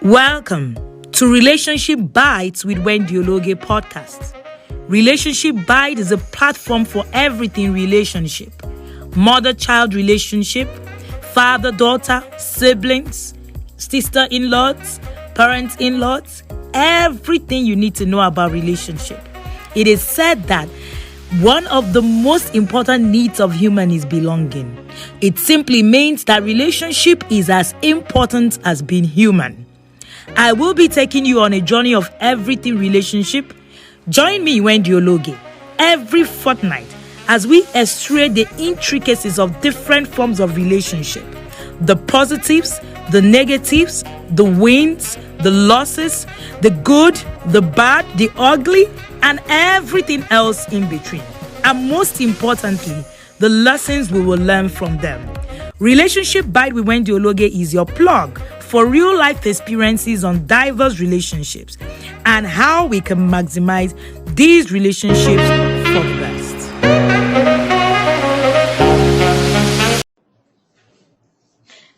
Welcome to Relationship Bites with Wendy Ologe podcast. Relationship Bite is a platform for everything relationship. Mother-child relationship, father-daughter, siblings, sister-in-laws, parents-in-laws, everything you need to know about relationship. It is said that one of the most important needs of human is belonging. It simply means that relationship is as important as being human. I will be taking you on a journey of everything relationship. Join me, Wendy Ologe, every fortnight as we explore the intricacies of different forms of relationship. The positives, the negatives, the wins, the losses, the good, the bad, the ugly, and everything else in between. And most importantly, the lessons we will learn from them. Relationship Bite with Wendy Ologe is your plug for real life experiences on diverse relationships and how we can maximize these relationships for the best.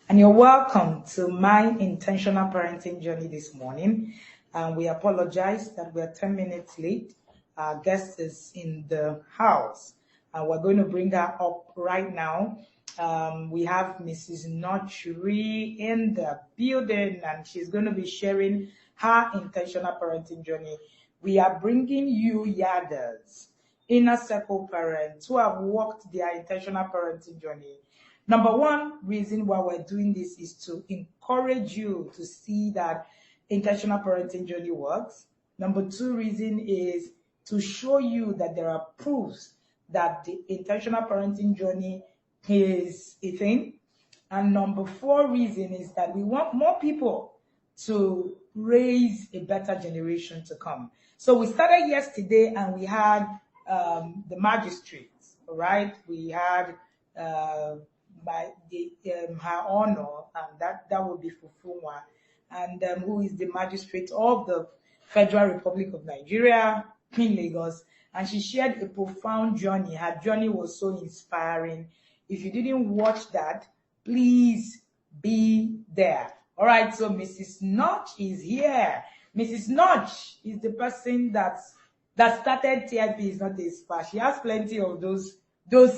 And you're welcome to my intentional parenting journey this morning. We apologize that we're 10 minutes late. Our guest is in the house. We're going to bring her up right now. We have Mrs. Nochuri in the building, and she's going to be sharing her intentional parenting journey. We are bringing you Yarders, inner circle parents who have walked their intentional parenting journey. Number one reason why we're doing this is to encourage you to see that intentional parenting journey works. Number two reason is to show you that there are proofs that the intentional parenting journey is a thing. And number four reason is that we want more people to raise a better generation to come. So we started yesterday and we had the magistrates, all right? We had her honor, and that would be Fufunwa, and who is the magistrate of the Federal Republic of Nigeria in Lagos. And she shared a profound journey. Her journey was so inspiring. If you didn't watch that, please be there. All right, so Mrs. Notch is here. Mrs. Notch is the person that started TIP is not a spa. She has plenty of those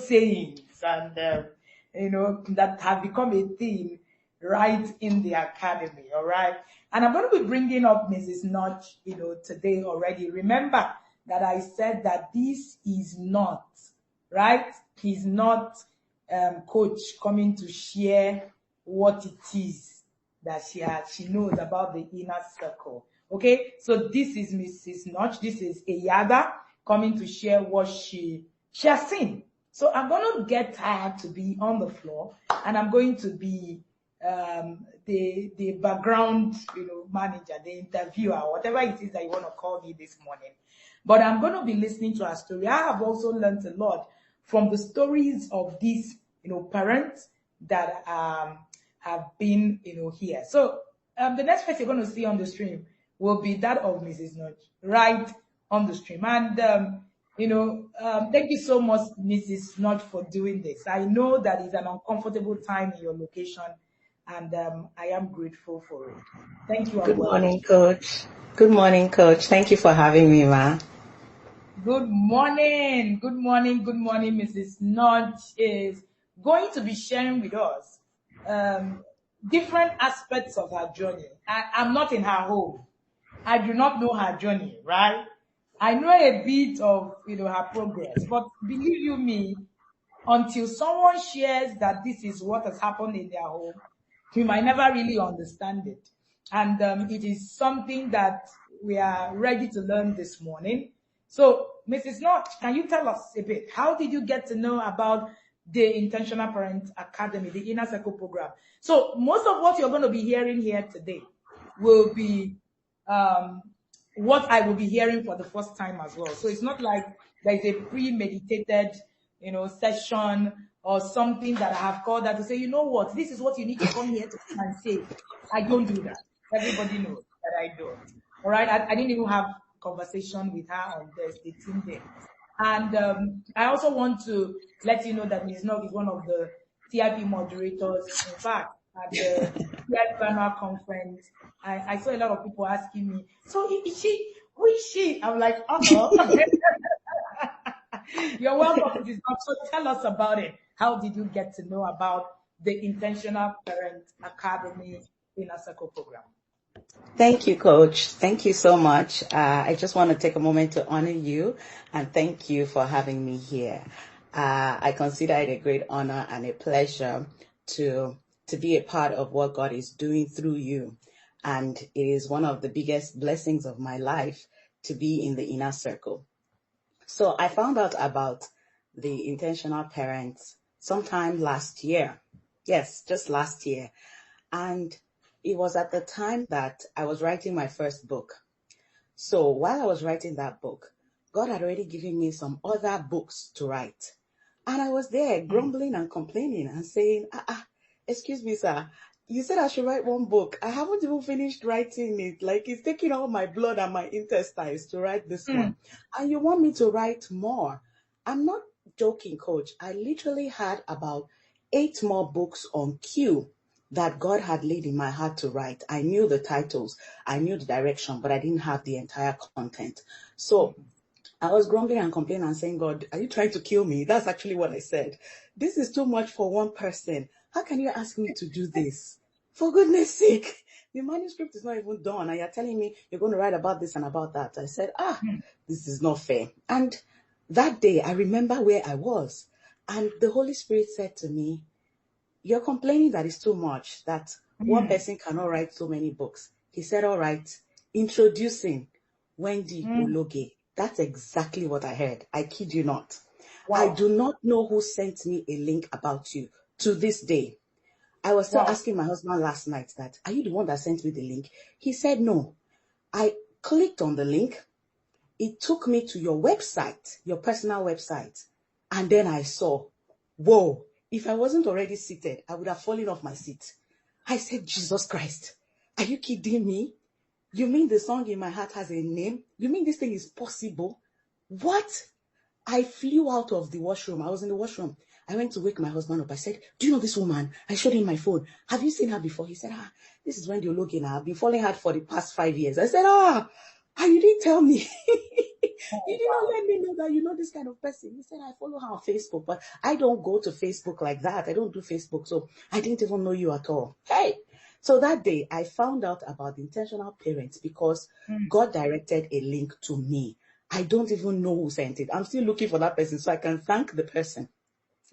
sayings and that have become a theme right in the academy. All right, and I'm going to be bringing up Mrs. Notch, today already. Remember that I said that this is not right. He's not coach coming to share what it is that she knows about the inner circle. Okay, so this is Mrs. Notch. This is Eyada coming to share what she has seen. So I'm going to get her to be on the floor, and I'm going to be the background manager, the interviewer, whatever it is that you want to call me this morning. But I'm going to be listening to her story. I have also learned a lot from the stories of these parents that have been here. So the next face you're going to see on the stream will be that of Mrs. Notch, right on the stream. And thank you so much, Mrs. Notch, for doing this. I know that it's an uncomfortable time in your location, and I am grateful for it. Thank you. Good morning, Coach. Good morning, Coach. Thank you for having me, ma. Good morning. Good morning. Good morning. Mrs. Notch is going to be sharing with us different aspects of her journey. I'm not in her home. I do not know her journey, right? I know a bit of her progress, but believe you me, until someone shares that this is what has happened in their home, we might never really understand it. And it is something that we are ready to learn this morning. So, Mrs. Notch, can you tell us a bit? How did you get to know about the Intentional Parent Academy, the Inner Circle program? So, most of what you're going to be hearing here today will be what I will be hearing for the first time as well. So, it's not like there's a premeditated, session or something that I have called that to say, what, this is what you need to come here to come and say. I don't do that. Everybody knows that I don't. All right, I didn't even have conversation with her on the team there. And I also want to let you know that Ms. Nog is one of the TIP moderators. In fact, at the third annual conference. I saw a lot of people asking me, so is she, who is she? I'm like, uh-oh. You're welcome. It is not. So tell us about it. How did you get to know about the Intentional Parent Academy Inner Circle program? Thank you, Coach. Thank you so much. I just want to take a moment to honor you and thank you for having me here. I consider it a great honor and a pleasure to to be a part of what God is doing through you. And it is one of the biggest blessings of my life to be in the inner circle. So I found out about the intentional parents sometime last year. Yes, just last year. And it was at the time that I was writing my first book. So while I was writing that book, God had already given me some other books to write. And I was there Mm, grumbling and complaining and saying, excuse me, sir, you said I should write one book. I haven't even finished writing it. Like it's taking all my blood and my intestines to write this mm, one. And you want me to write more. I'm not joking, coach. I literally had about 8 more books on queue that God had laid in my heart to write. I knew the titles, I knew the direction, but I didn't have the entire content. So mm, I was grumbling and complaining and saying, God, are you trying to kill me? That's actually what I said. This is too much for one person. How can you ask me to do this? For goodness sake, the manuscript is not even done. And you're telling me you're going to write about this and about that. I said, mm, this is not fair. And that day, I remember where I was. And the Holy Spirit said to me, you're complaining that it's too much, that one mm, person cannot write so many books. He said, all right, introducing Wendy mm. Ologe. That's exactly what I heard. I kid you not. I Wow. do not know who sent me a link about you to this day. I was still Wow. asking my husband last night that, are you the one that sent me the link? He said, no. I clicked on the link. It took me to your website, your personal website. And then I saw, whoa, if I wasn't already seated, I would have fallen off my seat. I said, Jesus Christ, are you kidding me? You mean the song in my heart has a name? You mean this thing is possible? What? I flew out of the washroom. I was in the washroom. I went to wake my husband up. I said, do you know this woman? I showed him my phone. Have you seen her before? He said, this is Wendy Ologe now. I've been following her for the past 5 years. I said, you didn't tell me. You Oh, did not wow. let me know that you know this kind of person. He said, I follow her on Facebook, but I don't go to Facebook like that. I don't do Facebook. So I didn't even know you at all. Hey. So that day I found out about the intentional parents because Mm, God directed a link to me. I don't even know who sent it. I'm still looking for that person so I can thank the person.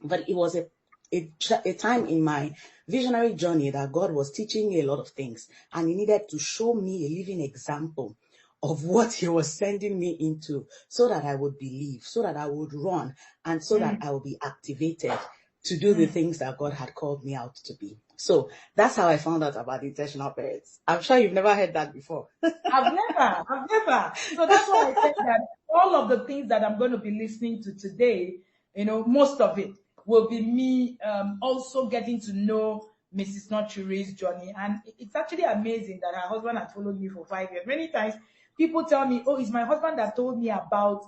But it was a time in my visionary journey that God was teaching me a lot of things, and He needed to show me a living example of what He was sending me into so that I would believe, so that I would run, and so that mm, I would be activated to do the mm. things that God had called me out to be. So that's how I found out about the intentional parents. I'm sure you've never heard that before. I've never. So that's why I said that all of the things that I'm going to be listening to today, most of it will be me also getting to know Mrs. Notchuri's journey. And it's actually amazing that her husband had followed me for 5 years. Many times people tell me, oh, it's my husband that told me about,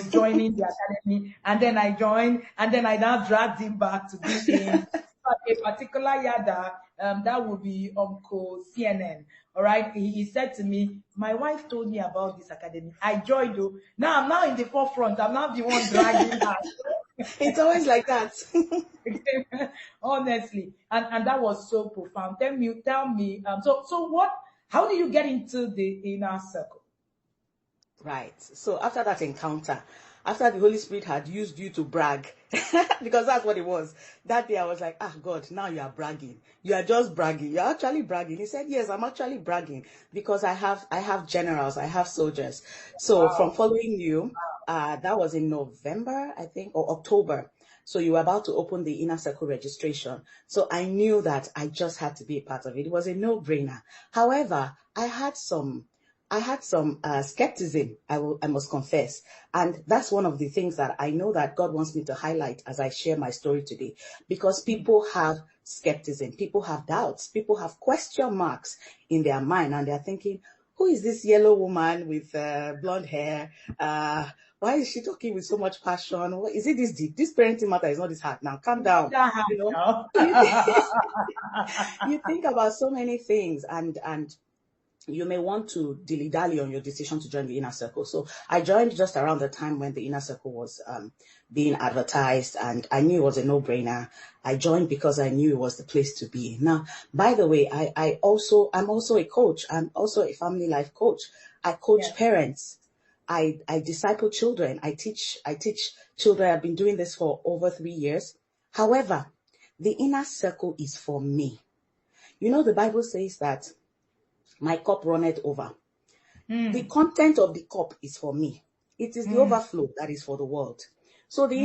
joining the academy. And then I joined, and then I now dragged him back to be in a particular yada, that would be Uncle CNN. All right. He said to me, my wife told me about this academy. I joined though. Now I'm now in the forefront. I'm not the one dragging her. It's always like that. Honestly. And that was so profound. Tell me, so what, how do you get into the inner circle? Right. So after that encounter, after the Holy Spirit had used you to brag, because that's what it was. That day I was like, God, now you are bragging. You are just bragging. You're actually bragging. He said, yes, I'm actually bragging because I have generals, I have soldiers. So from Wow. following you, that was in November, I think, or October. So you were about to open the inner circle registration. So I knew that I just had to be a part of it. It was a no-brainer. However, I had some skepticism, I must confess. And that's one of the things that I know that God wants me to highlight as I share my story today, because Mm, people have skepticism, people have doubts, people have question marks in their mind, and they're thinking, who is this yellow woman with blonde hair? why is she talking with so much passion? What, is it this deep? This parenting matter is not this hard now. Calm It's not down. that hard You know, now. you, you think about so many things, and you may want to dilly-dally on your decision to join the inner circle. So I joined just around the time when the inner circle was being advertised, and I knew it was a no-brainer. I joined because I knew it was the place to be. Now, by the way, I'm also a coach. I'm also a family life coach. I coach Yes. parents. I disciple children. I teach children. I've been doing this for over 3 years. However, the inner circle is for me. You know, the Bible says that my cup runneth over. The content of the cup is for me. It is the overflow that is for the world. So the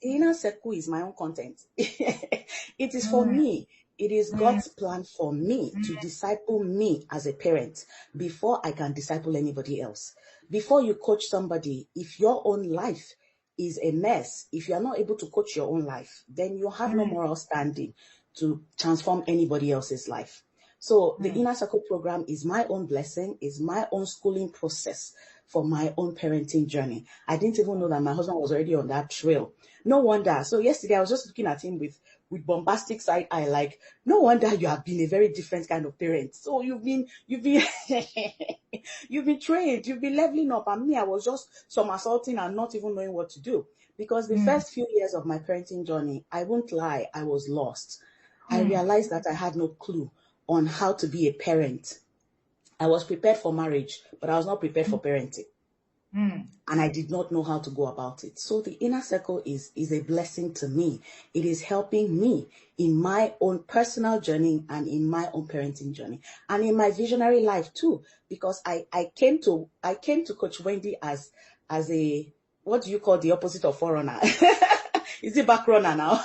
inner circle is my own content. It is for me. It is God's plan for me to disciple me as a parent before I can disciple anybody else. Before you coach somebody, if your own life is a mess, if you are not able to coach your own life, then you have no moral standing to transform anybody else's life. So the inner circle program is my own blessing, is my own schooling process for my own parenting journey. I didn't even know that my husband was already on that trail. No wonder. So yesterday I was just looking at him with bombastic side eye, like, no wonder you have been a very different kind of parent. So you've been you've been trained, you've been leveling up. And me, I was just somersaulting and not even knowing what to do. Because the first few years of my parenting journey, I won't lie, I was lost. I realized that I had no clue on how to be a parent. I was prepared for marriage, but I was not prepared for parenting. And I did not know how to go about it. So the inner circle is a blessing to me. It is helping me in my own personal journey and in my own parenting journey and in my visionary life too, because I came to Coach Wendy as a, what do you call the opposite of forerunner? Is it back runner now?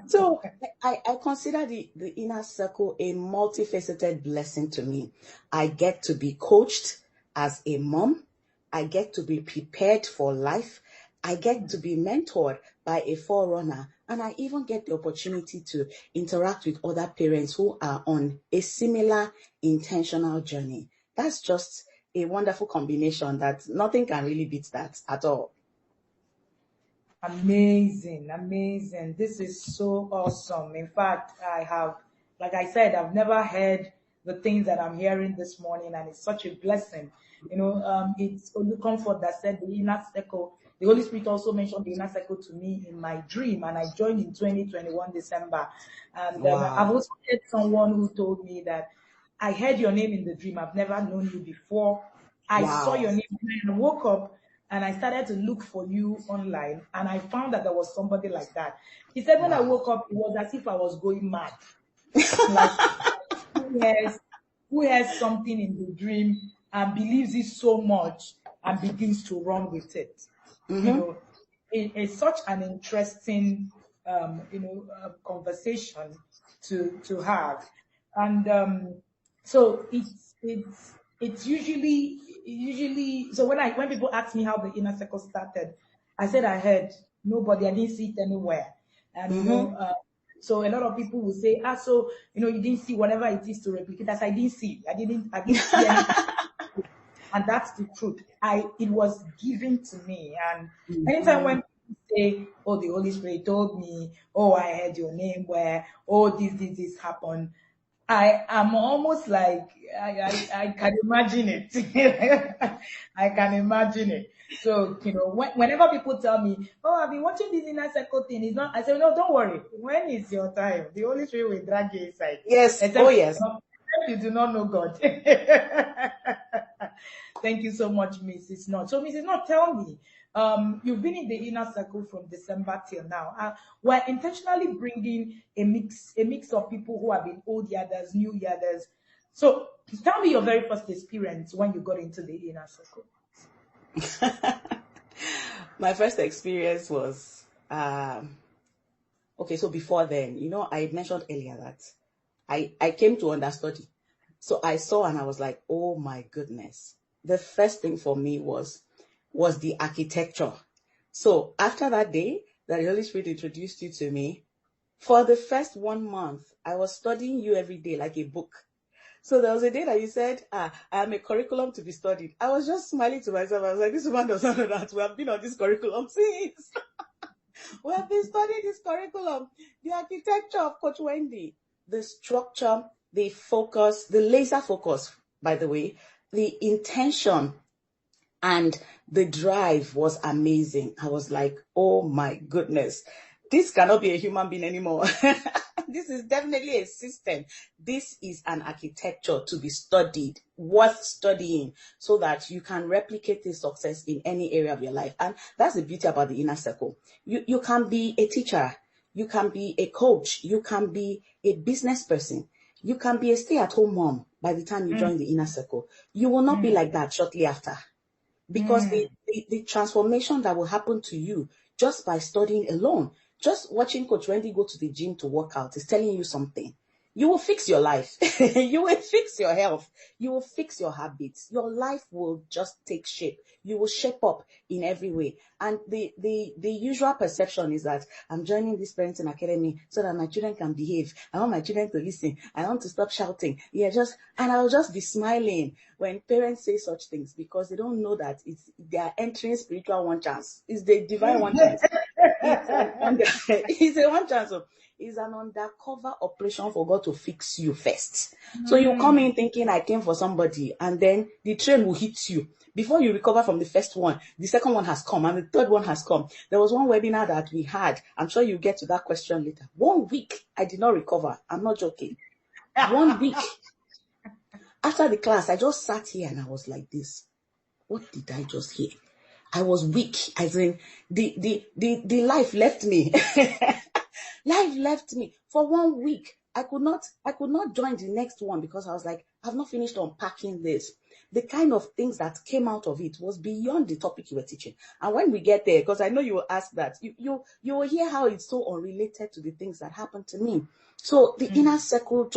So I consider the inner circle a multifaceted blessing to me. I get to be coached as a mom. I get to be prepared for life. I get to be mentored by a forerunner. And I even get the opportunity to interact with other parents who are on a similar intentional journey. That's just a wonderful combination that nothing can really beat that at all. Amazing, amazing. This is so awesome. In fact, like I said, I've never heard the things that I'm hearing this morning, and it's such a blessing. It's Olu Comfort that said the inner circle. The Holy Spirit also mentioned the inner circle to me in my dream, and I joined in 2021 December. And I've Wow. also heard someone who told me that I heard your name in the dream. I've never known you before. I saw Wow. your name and I woke up and I started to look for you online, and I found that there was somebody like that. He said when I Wow. woke up, it was as if I was going mad. Like who has something in the dream and believes it so much and begins to run with it. It's such an interesting conversation to have. And so it's usually so when people ask me how the inner circle started, I said I heard nobody, I didn't see it anywhere. And so a lot of people will say, so you didn't see whatever it is to replicate. As I didn't see, I didn't see anything. And that's the truth. It was given to me. And anytime when people say, oh, the Holy Spirit told me, oh, I heard your name where, oh, this happened, I am almost like I can imagine it. I can imagine it. So whenever people tell me, "Oh, I've been watching this inner circle thing," it's not. I say, "No, don't worry. When is your time? The Holy Spirit will drag you inside." Yes. Except Oh, yes. you do not know God. Thank you so much, Mrs. Knott. So, Mrs. Knott, tell me, you've been in the inner circle from December till now. We're intentionally bringing a mix of people who have been old yarders, new yarders. So, tell me your very first experience when you got into the inner circle. My first experience was okay. So before then, I mentioned earlier that I came to understudy. So I saw and I was like, oh my goodness. The first thing for me was the architecture. So after that day that the Holy Spirit introduced you to me, for the first 1 month, I was studying you every day like a book. So there was a day that you said, I am a curriculum to be studied. I was just smiling to myself. I was like, this woman doesn't know that we have been on this curriculum since. We have been studying this curriculum. The architecture of Coach Wendy, the structure, the focus, the laser focus, by the way, the intention and the drive was amazing. I was like, oh my goodness, this cannot be a human being anymore. This is definitely a system. This is an architecture to be studied, worth studying, so that you can replicate this success in any area of your life. And that's the beauty about the inner circle. You can be a teacher, you can be a coach, you can be a business person, you can be a stay-at-home mom by the time you join the inner circle. You will not be like that shortly after. Because the transformation that will happen to you just by studying alone, just watching Coach Wendy go to the gym to work out is telling you something. You will fix your life. You will fix your health. You will fix your habits. Your life will just take shape. You will shape up in every way. And the usual perception is that I'm joining this parenting academy so that my children can behave. I want my children to listen. I want to stop shouting. And I'll just be smiling when parents say such things, because they don't know that they are entering spiritual one chance. It's the divine one chance. It's a one chance. It's an undercover operation for God to fix you first. So you come in thinking I came for somebody, and then the train will hit you. Before you recover from the first one, the second one has come and the third one has come. There was one webinar that we had. I'm sure you'll get to that question later. 1 week, I did not recover. I'm not joking. 1 week. After the class, I just sat here and I was like this. What did I just hear? I was weak. As in, the life left me. Life left me for 1 week. I could not join the next one because I was like, I've not finished unpacking this. The kind of things that came out of it was beyond the topic you were teaching. And when we get there, because I know you will ask that, you will hear how it's so unrelated to the things that happened to me. So the inner circle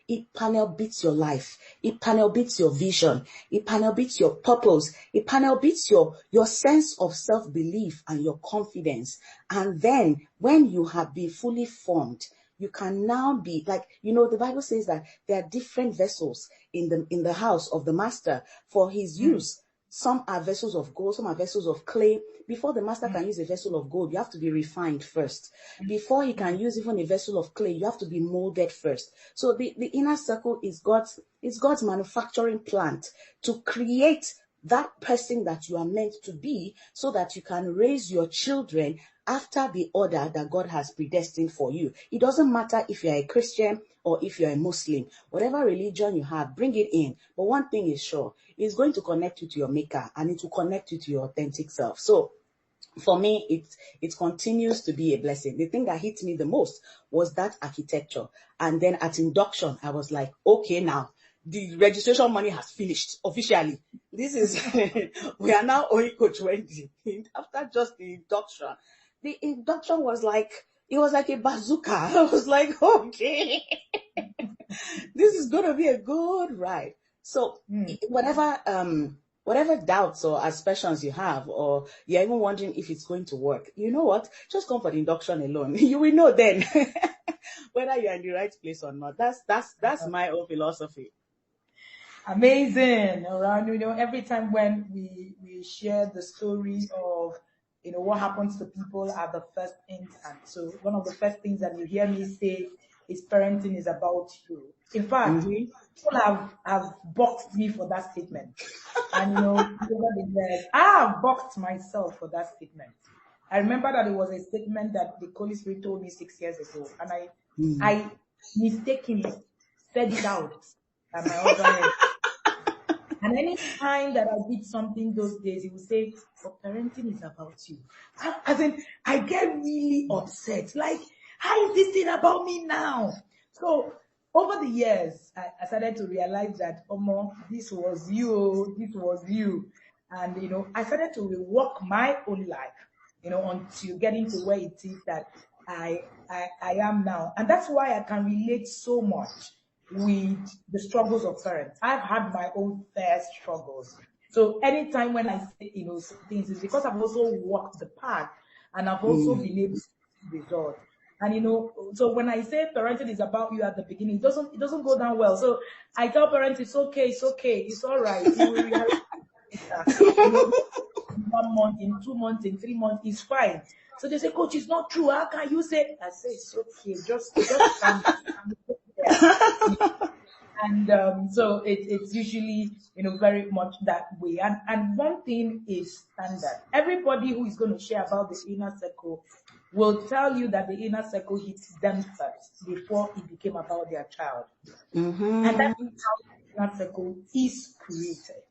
it panel beats your life. It panel beats your vision. It panel beats your purpose. It panel beats your sense of self-belief and your confidence. And then when you have been fully formed, you can now be like, the Bible says that there are different vessels in the house of the master for his use. Some are vessels of gold, some are vessels of clay. Before the master can use a vessel of gold, you have to be refined first. Before he can use even a vessel of clay, you have to be molded first. So the inner circle is God's manufacturing plant to create that person that you are meant to be, so that you can raise your children after the order that God has predestined for you. It doesn't matter if you're a Christian or if you're a Muslim. Whatever religion you have, bring it in. But one thing is sure, it's going to connect you to your maker, and it will connect you to your authentic self. So for me, it continues to be a blessing. The thing that hit me the most was that architecture. And then at induction, I was like, okay, now the registration money has finished officially. This is, we are now owing Coach Wendy. After just the induction was like, it was like a bazooka. I was like, okay, this is going to be a good ride. So whatever doubts or aspersions you have, or you're even wondering if it's going to work, you know what? Just come for the induction alone. You will know then whether you're in the right place or not. That's my own philosophy. Amazing. Around, every time when we share the story of, what happens to people at the first instant. So one of the first things that you hear me say is parenting is about you. In fact, people have boxed me for that statement. And, over the years, I have boxed myself for that statement. I remember that it was a statement that the Holy Spirit told me 6 years ago. And I mistakenly said it out at my husband. And any time that I did something those days, he would say, "But parenting is about you." As in, I get really upset. Like, how is this thing about me now? So over the years, I started to realize that, Omo, this was you. And, I started to rework my own life, until getting to where it is that I am now. And that's why I can relate so much with the struggles of parents. I've had my own fair struggles. So anytime when I say, things, it's because I've also walked the path, and I've also been able to see results. And so when I say parenting is about you at the beginning, it doesn't go down well. So I tell parents it's okay, it's all right. You will realize later. In 1 month, in 2 months, in 3 months, it's fine. So they say, Coach, it's not true. How can you say? I say it's okay. Just calm down. Yeah. And so it's usually very much that way. And one thing is standard. Everybody who is going to share about the inner circle will tell you that the inner circle hits them first before it became about their child. And that is how the inner circle is created.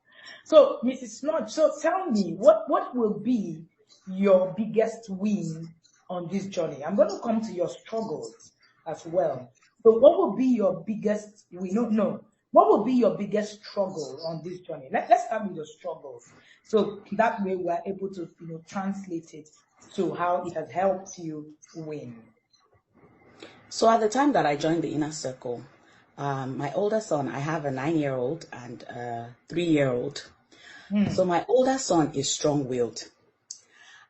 So, Mrs. Snodge, so tell me, what will be your biggest win on this journey? I'm going to come to your struggles as well. So, what will be your biggest win? No. What will be your biggest struggle on this journey? Let's start with your struggles. So that way we're able to, translate it to how it has helped you win. So at the time that I joined the inner circle, my older son, I have a 9-year-old and a 3-year-old. So my older son is strong-willed.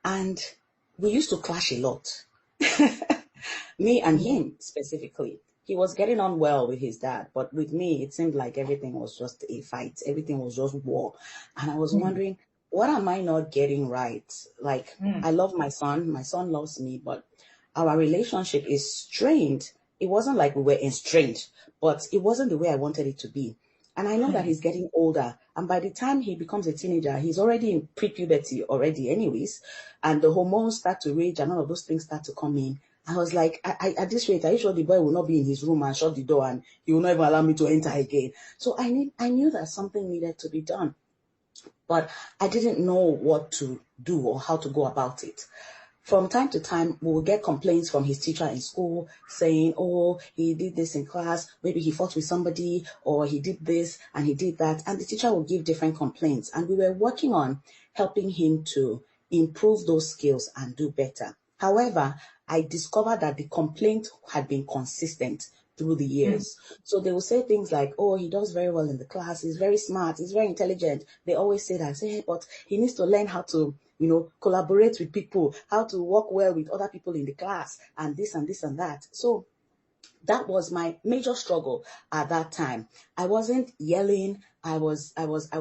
And we used to clash a lot. Me and him specifically. He was getting on well with his dad, but with me, it seemed like everything was just a fight. Everything was just war. And I was wondering, what am I not getting right? Like, I love my son loves me, but our relationship is strained. It wasn't like we were estranged, but it wasn't the way I wanted it to be. And I know that he's getting older. And by the time he becomes a teenager, he's already in pre-puberty already anyways. And the hormones start to rage and all of those things start to come in. I was like, at this rate, are you sure the boy will not be in his room and shut the door and he will not even allow me to enter again? So I knew that something needed to be done, but I didn't know what to do or how to go about it. From time to time, we will get complaints from his teacher in school saying, oh, he did this in class, maybe he fought with somebody, or he did this and he did that. And the teacher will give different complaints. And we were working on helping him to improve those skills and do better. However, I discovered that the complaint had been consistent through the years. So they will say things like, oh, he does very well in the class, he's very smart, he's very intelligent. They always say that. I say, hey, but he needs to learn how to, collaborate with people, how to work well with other people in the class, and this and this and that. So that was my major struggle at that time. I wasn't yelling. I was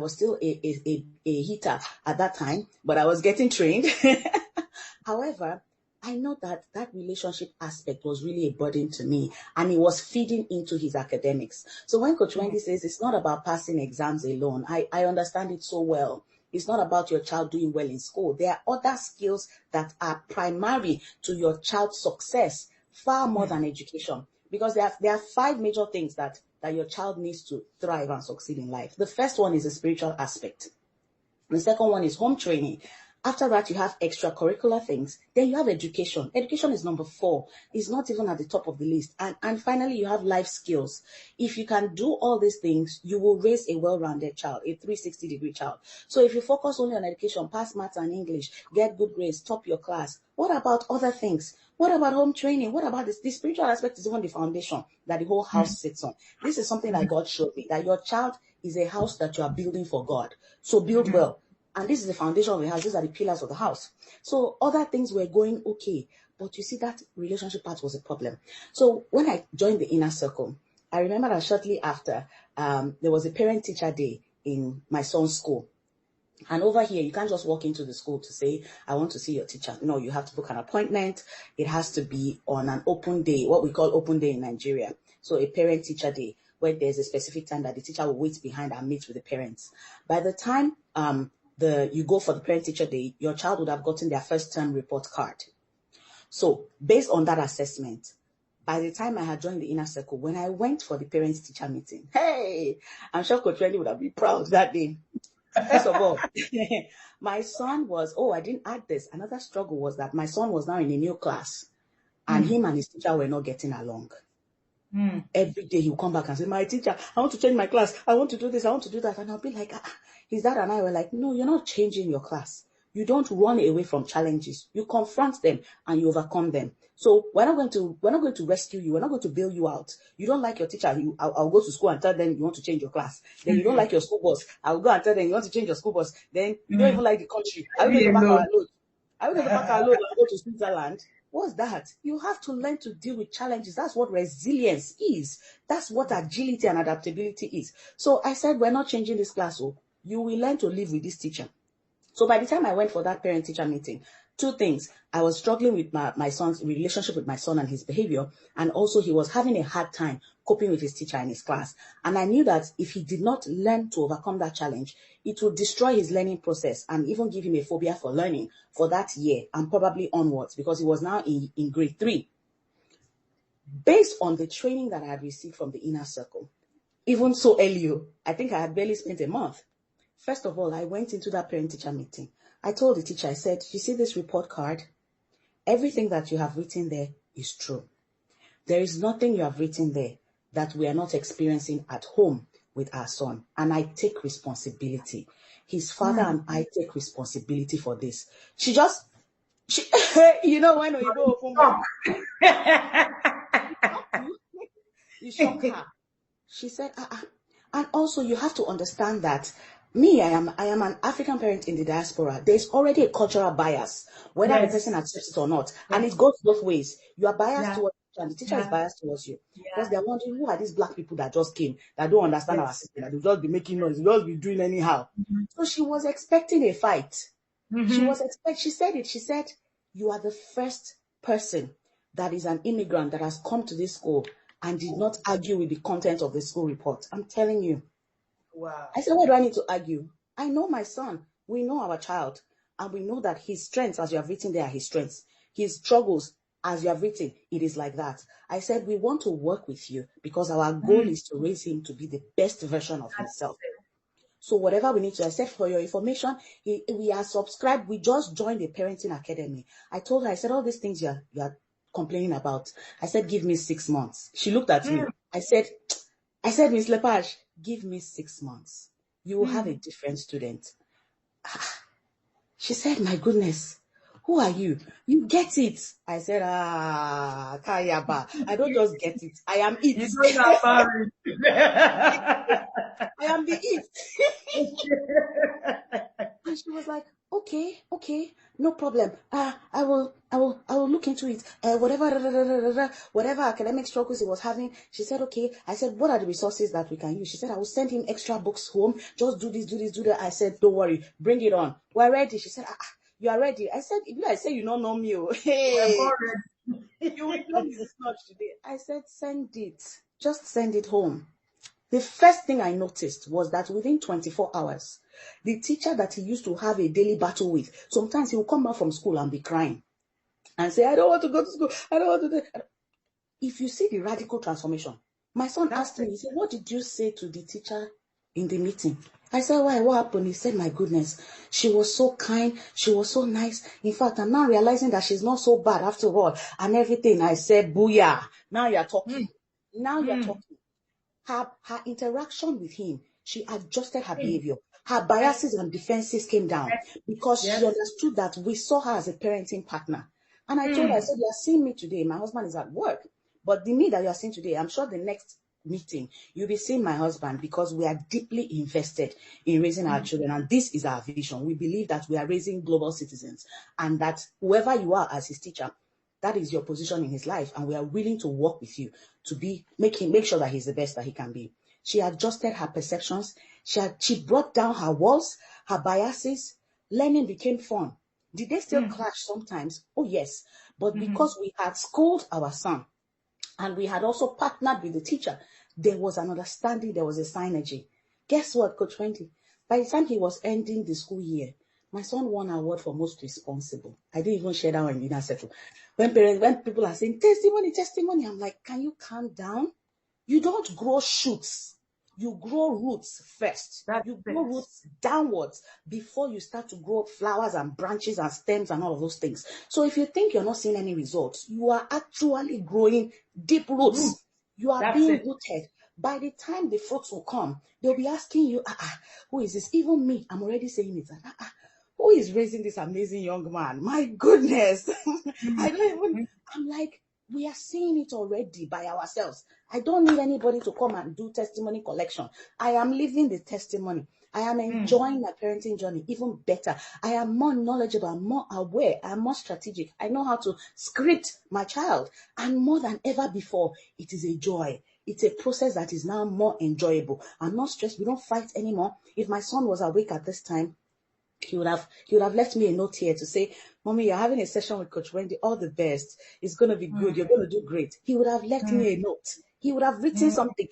still a hitter at that time, but I was getting trained. However, I know that relationship aspect was really a burden to me, and it was feeding into his academics. So when Coach Wendy says it's not about passing exams alone, I understand it so well. It's not about your child doing well in school. There are other skills that are primary to your child's success, far more than education. Because there are 5 major things that your child needs to thrive and succeed in life. The first one is the spiritual aspect. The second one is home training. After that, you have extracurricular things. Then you have education. Education is number 4. It's not even at the top of the list. And finally, you have life skills. If you can do all these things, you will raise a well-rounded child, a 360-degree child. So if you focus only on education, pass maths and English, get good grades, top your class, what about other things? What about home training? What about this? The spiritual aspect is even the foundation that the whole house sits on. This is something that God showed me, that your child is a house that you are building for God. So build well. And this is the foundation of the house. These are the pillars of the house. So other things were going okay. But you see, that relationship part was a problem. So when I joined the inner circle, I remember that shortly after, there was a parent-teacher day in my son's school. And over here, you can't just walk into the school to say, I want to see your teacher. No, you have to book an appointment. It has to be on an open day, what we call open day in Nigeria. So a parent-teacher day, where there's a specific time that the teacher will wait behind and meet with the parents. By the time you go for the parent-teacher day, your child would have gotten their first term report card. So based on that assessment, by the time I had joined the inner circle, when I went for the parents-teacher meeting, hey, I'm sure Coach Wendy would have been proud that day. First of all, my son was, I didn't add this. Another struggle was that my son was now in a new class, and him and his teacher were not getting along. Every day he would come back and say, my teacher, I want to change my class. I want to do this. I want to do that. And I'll be like, his dad and I were like, no, you're not changing your class. You don't run away from challenges. You confront them and you overcome them. So we're not going to rescue you. We're not going to bail you out. You don't like your teacher. I'll go to school and tell them you want to change your class. Then you don't like your school bus. I'll go and tell them you want to change your school bus. Then you don't even like the country. Are we going to pack our load? Are we going to pack our load and go to Switzerland? What's that? You have to learn to deal with challenges. That's what resilience is. That's what agility and adaptability is. So I said, we're not changing this class. So you will learn to live with this teacher. So by the time I went for that parent-teacher meeting, two things. I was struggling with my son's relationship with my son and his behavior. And also he was having a hard time coping with his teacher in his class. And I knew that if he did not learn to overcome that challenge, it would destroy his learning process and even give him a phobia for learning for that year and probably onwards, because he was now in grade 3. Based on the training that I had received from the inner circle, even so early, I think I had barely spent a month. First of all, I went into that parent-teacher meeting. I told the teacher, I said, you see this report card? Everything that you have written there is true. There is nothing you have written there that we are not experiencing at home with our son. And I take responsibility. His father and I take responsibility for this. She you know, when you go open mouth, you shock her. She said, And also you have to understand that I am an African parent in the diaspora. There's already a cultural bias, whether the person accepts it or not. And it goes both ways. You are biased towards the teacher, and the teacher is biased towards you. Because they're wondering, who are these black people that just came, that don't understand our system, that will just be making noise, they'll just be doing anyhow. So she was expecting a fight. She said, you are the first person that is an immigrant that has come to this school and did not argue with the content of the school report. I'm telling you. Wow. I said, why do I need to argue? I know my son. We know our child. And we know that his strengths, as you have written there, are his strengths. His struggles, as you have written, it is like that. I said, we want to work with you because our goal is to raise him to be the best version of himself. So whatever we need to, I said, for your information, we are subscribed. We just joined the parenting academy. I told her, I said, all these things you are complaining about. I said, give me 6 months. She looked at me. I said, Miss Lepage, give me 6 months. You will have a different student. She said, my goodness, who are you? You get it. I said, Kayaba. I don't just get it. I am it. You don't have married. I am the it. And she was like, okay, no problem. I will look into it. Whatever academic struggles he was having. She said, okay. I said, what are the resources that we can use? She said, I will send him extra books home. Just do this, do that. I said, don't worry, bring it on. We're ready. She said, you are ready. I said, if I say you don't know me, hey, you will know me much today. I said, send it. Just send it home. The first thing I noticed was that within 24 hours, the teacher that he used to have a daily battle with, sometimes he will come back from school and be crying and say, I don't want to go to school. I don't want to do it. If you see the radical transformation, my son asked me, he said, what did you say to the teacher in the meeting? I said, why? What happened? He said, my goodness, she was so kind. She was so nice. In fact, I'm now realizing that she's not so bad after all and everything. I said, booyah. Now you're talking. Now you're talking. Her interaction with him, she adjusted her behavior. Her biases and defenses came down because she understood that we saw her as a parenting partner. And I told her, I said, you are seeing me today. My husband is at work. But the me that you are seeing today, I'm sure the next meeting, you'll be seeing my husband because we are deeply invested in raising our children. And this is our vision. We believe that we are raising global citizens and that whoever you are as his teacher, that is your position in his life, and we are willing to work with you to make sure that he's the best that he can be. She adjusted her perceptions. She brought down her walls, her biases. Learning became fun. Did they still clash sometimes? Oh, yes. But because we had schooled our son and we had also partnered with the teacher, there was an understanding, there was a synergy. Guess what, Coach Wendy? By the time he was ending the school year, my son won an award for most responsible. I didn't even share that one in the inner circle. When people are saying testimony, I'm like, can you calm down? You don't grow shoots. You grow roots first. You grow roots downwards before you start to grow flowers and branches and stems and all of those things. So if you think you're not seeing any results, you are actually growing deep roots. You are being rooted. By the time the fruits will come, they'll be asking you, who is this? Even me, I'm already saying it. Who is raising this amazing young man? My goodness. I'm like, we are seeing it already by ourselves. I don't need anybody to come and do testimony collection. I am living the testimony. I am enjoying my parenting journey even better. I am more knowledgeable, I'm more aware, I'm more strategic. I know how to script my child. And more than ever before, it is a joy. It's a process that is now more enjoyable. I'm not stressed. We don't fight anymore. If my son was awake at this time, he would have left me a note here to say, Mommy, you're having a session with Coach Wendy. All the best. It's going to be good. You're going to do great. He would have left me a note. He would have written something.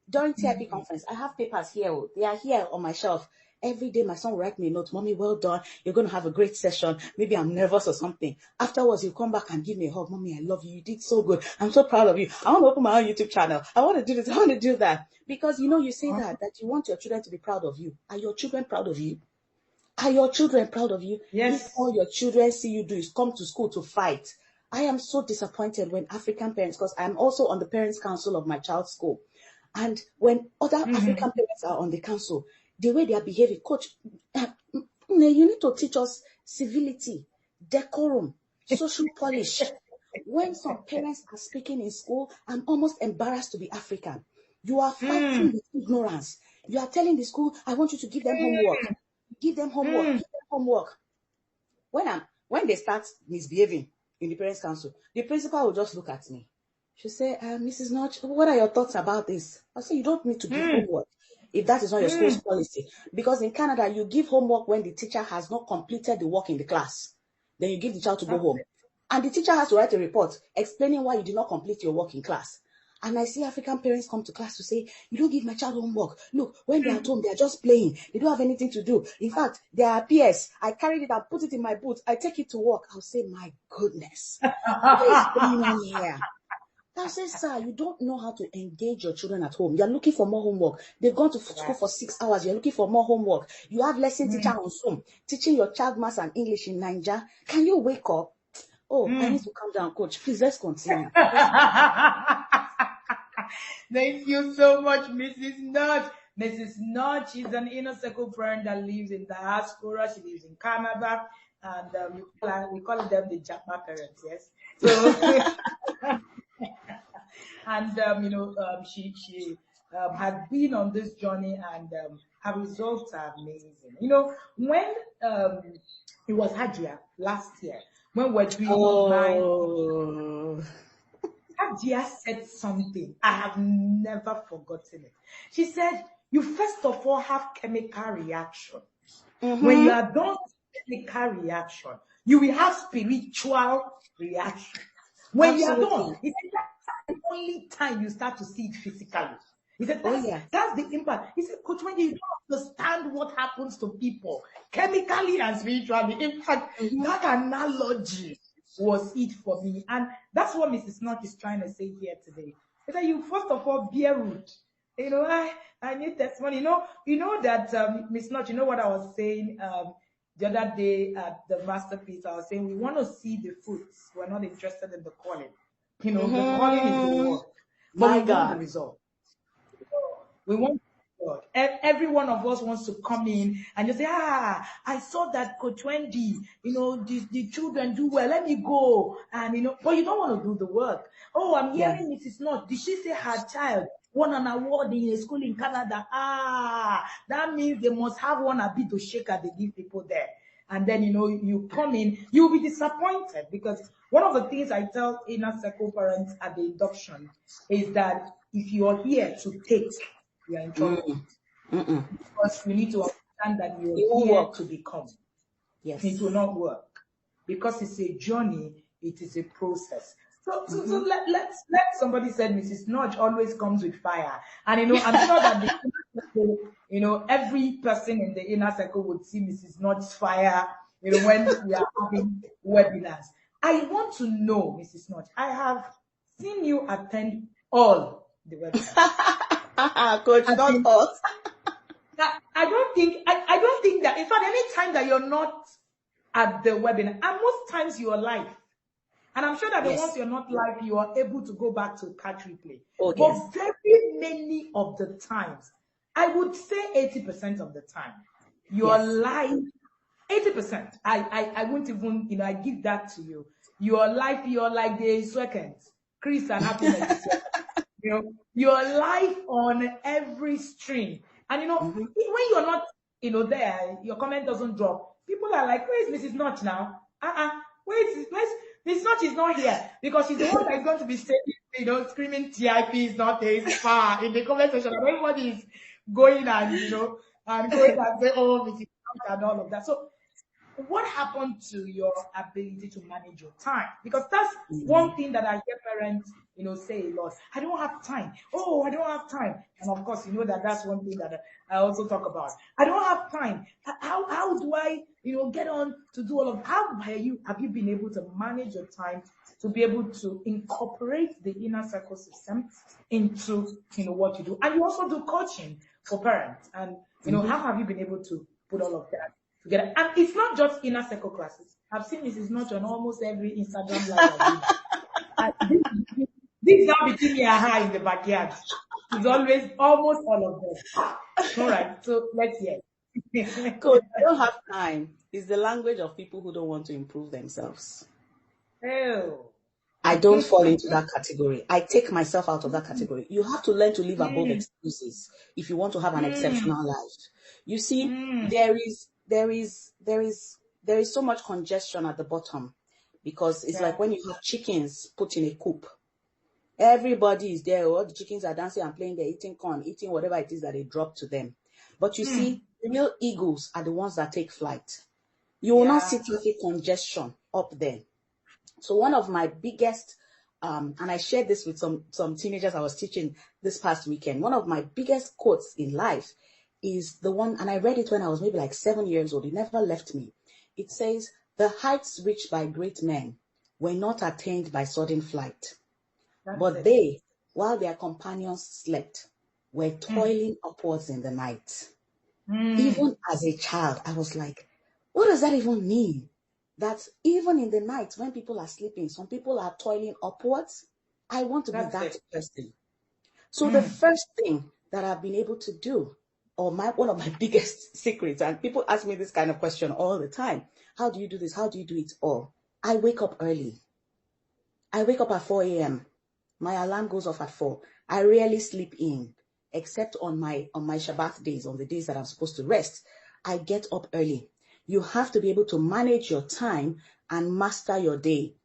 During TIP conference, I have papers here. They are here on my shelf. Every day, my son will write me a note. Mommy, well done. You're going to have a great session. Maybe I'm nervous or something. Afterwards, he'll come back and give me a hug. Mommy, I love you. You did so good. I'm so proud of you. I want to open my own YouTube channel. I want to do this. I want to do that. Because, you say that you want your children to be proud of you. Are your children proud of you? Are your children proud of you? Yes. If all your children see you do is come to school to fight. I am so disappointed when African parents, because I'm also on the parents' council of my child's school. And when other African parents are on the council, the way they are behaving, Coach, you need to teach us civility, decorum, social polish. When some parents are speaking in school, I'm almost embarrassed to be African. You are fighting with ignorance. You are telling the school, I want you to give them homework. Give them homework. Give them homework. When they start misbehaving in the parents' council, the principal will just look at me. She'll say, Mrs. Notch, what are your thoughts about this? I'll say, you don't need to give homework if that is not your school's policy. Because in Canada, you give homework when the teacher has not completed the work in the class. Then you give the child to go home. And the teacher has to write a report explaining why you did not complete your work in class. And I see African parents come to class to say, you don't give my child homework. Look, when they're at home, they're just playing. They don't have anything to do. In fact, they are PS. I carried it and put it in my boot. I take it to work. I'll say, my goodness, what is going on here? I'll say, sir, you don't know how to engage your children at home. You're looking for more homework. They've gone to school for 6 hours. You're looking for more homework. You have lesson teacher on Zoom, teaching your child maths and English in Niger. Can you wake up? Oh, I need to calm down, Coach. Please, let's continue. Thank you so much, Mrs. Notch. Mrs. Notch is an inner circle parent that lives in diaspora. She lives in Canada, and we call them the Japa parents, yes? So, and, she has been on this journey, and her results are amazing. When it was Hajia last year, when we're doing Hajia said something. I have never forgotten it. She said, you first of all have chemical reaction. When you are done with chemical reaction, you will have spiritual reaction. When you are done, he said, that's the only time you start to see it physically. He said, that's the impact. He said, Coach, when you don't understand what happens to people, chemically and spiritually, in fact, that analogy was it for me. And that's what Mrs. Notch is trying to say here today. Is that you first of all bear root. I need testimony. You know that Miss Notch, you know what I was saying the other day at the masterpiece. I was saying we want to see the fruits. We're not interested in the calling. The calling is the work. But we want the result. We want God. Every one of us wants to come in and just say, I saw that Coach Wendy, the children do well. Let me go. And, but you don't want to do the work. Oh, I'm hearing Mrs. Notch. Did she say her child won an award in a school in Canada? That means they must have one a bit to shake they give people there. And then, you come in, you'll be disappointed because one of the things I tell inner circle parents at the induction is that if you are here to take, you are in trouble. Because you need to understand that you're here to become. Yes. It will not work. Because it's a journey, it is a process. So let somebody said Mrs. Notch always comes with fire. And I'm sure that every person in the inner circle would see Mrs. Notch's fire, when we are having webinars. I want to know, Mrs. Notch, I have seen you attend all the webinars. Coach, not all. I don't think that, in fact, any time that you're not at the webinar, and most times you are live. And I'm sure that the ones you're not live, you are able to go back to catch replay. But very many of the times, I would say 80% of the time, you are live. 80%. I won't even, I give that to you. You are live, you're like the seconds. Chris and happiness. You're live on every stream. And when you're not, there, your comment doesn't drop. People are like, where is Mrs. Notch now? Where's Mrs. Notch is not here because she's the one that is going to be saying, screaming TIP is not there, it's far in the comment section. And everybody is going and going and say, oh, Mrs. Notch and all of that. So what happened to your ability to manage your time? Because that's one thing that I hear parents, say a lot. I don't have time. Oh, I don't have time. And of course, that's one thing that I also talk about. I don't have time. How do I, get on to do all of? How have you been able to manage your time to be able to incorporate the inner circle system into, what you do? And you also do coaching for parents. And how have you been able to put all of that together? And it's not just inner circle classes. I've seen Mrs. Notch on almost every Instagram live. This is not between me and her in the backyard. It's always almost all of them. All right, so let's hear. Coach, I don't have time. It's the language of people who don't want to improve themselves. Oh. I don't fall into that category. I take myself out of that category. You have to learn to live above excuses if you want to have an exceptional life. You see, there is so much congestion at the bottom because it's like when you have chickens put in a coop. Everybody is there. All the chickens are dancing and playing. They're eating corn, eating whatever it is that they drop to them. But you see, the real eagles are the ones that take flight. You will not see traffic congestion up there. So one of my biggest, and I shared this with some teenagers I was teaching this past weekend. One of my biggest quotes in life is the one, and I read it when I was maybe like 7 years old. It never left me. It says, "The heights reached by great men were not attained by sudden flight. But they, while their companions slept, were toiling upwards in the night." Even as a child, I was like, what does that even mean? That even in the night when people are sleeping, some people are toiling upwards. I want to be that person. So the first thing that I've been able to do, or one of my biggest secrets, and people ask me this kind of question all the time, how do you do this? How do you do it all? I wake up early. I wake up at 4 a.m. My alarm goes off at 4. I rarely sleep in, except on my Shabbat days, on the days that I'm supposed to rest. I get up early. You have to be able to manage your time and master your day.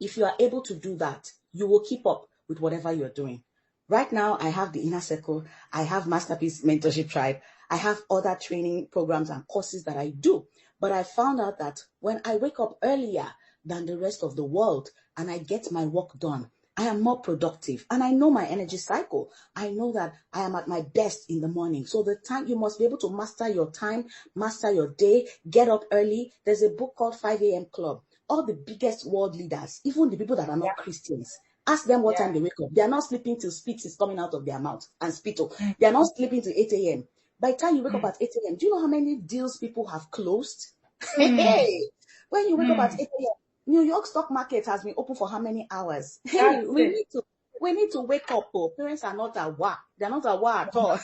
If you are able to do that, you will keep up with whatever you're doing. Right now, I have the Inner Circle. I have Masterpiece Mentorship Tribe. I have other training programs and courses that I do. But I found out that when I wake up earlier than the rest of the world and I get my work done, I am more productive and I know my energy cycle. I know that I am at my best in the morning. So the time, you must be able to master your time, master your day, get up early. There's a book called 5 a.m. Club. All the biggest world leaders, even the people that are not Christians, ask them what time they wake up. They are not sleeping till spit is coming out of their mouth and spittle. They are not sleeping till 8 a.m. By the time you wake up at 8 a.m., do you know how many deals people have closed? Hey, when you wake up at 8 a.m., New York stock market has been open for how many hours? Hey, we need to wake up. Oh, parents are not aware. They're not aware at all.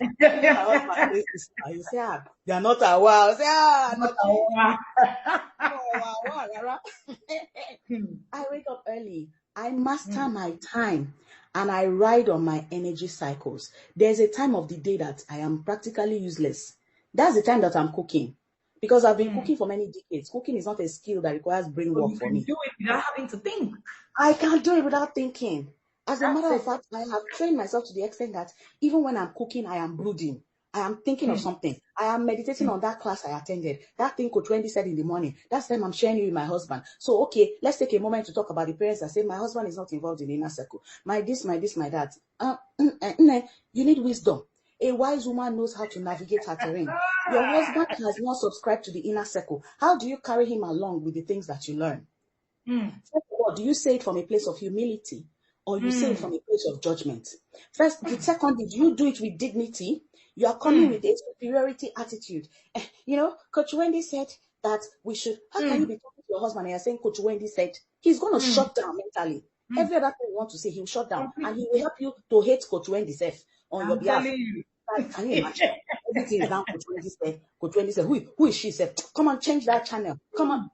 You say, they are not aware. Say, not aware. I wake up early. I master my time and I ride on my energy cycles. There's a time of the day that I am practically useless. That's the time that I'm cooking. Because I've been cooking for many decades. Cooking is not a skill that requires brain work for me. You can do it without having to think. I can't do it without thinking. As a matter of fact, I have trained myself to the extent that even when I'm cooking, I am brooding. I am thinking of something. I am meditating on that class I attended. That thing Coach Wendy said in the morning. That's time I'm sharing it with my husband. So, okay, let's take a moment to talk about the parents that say, my husband is not involved in the inner circle. My this, my that. You need wisdom. A wise woman knows how to navigate her terrain. Your husband has not subscribed to the inner circle. How do you carry him along with the things that you learn? First of all, do you say it from a place of humility or you say it from a place of judgment? Secondly, do you do it with dignity? You are coming with a superiority attitude. Coach Wendy said that we should, how can you be talking to your husband and you're saying Coach Wendy said? He's going to shut down mentally. Every other thing you want to say, he'll shut down. And he will help you to hate Coach Wendy self on your behalf. Can you imagine? Everything is down Coach Wendy said. Coach Wendy said, who is she said? Come on, change that channel. Come on.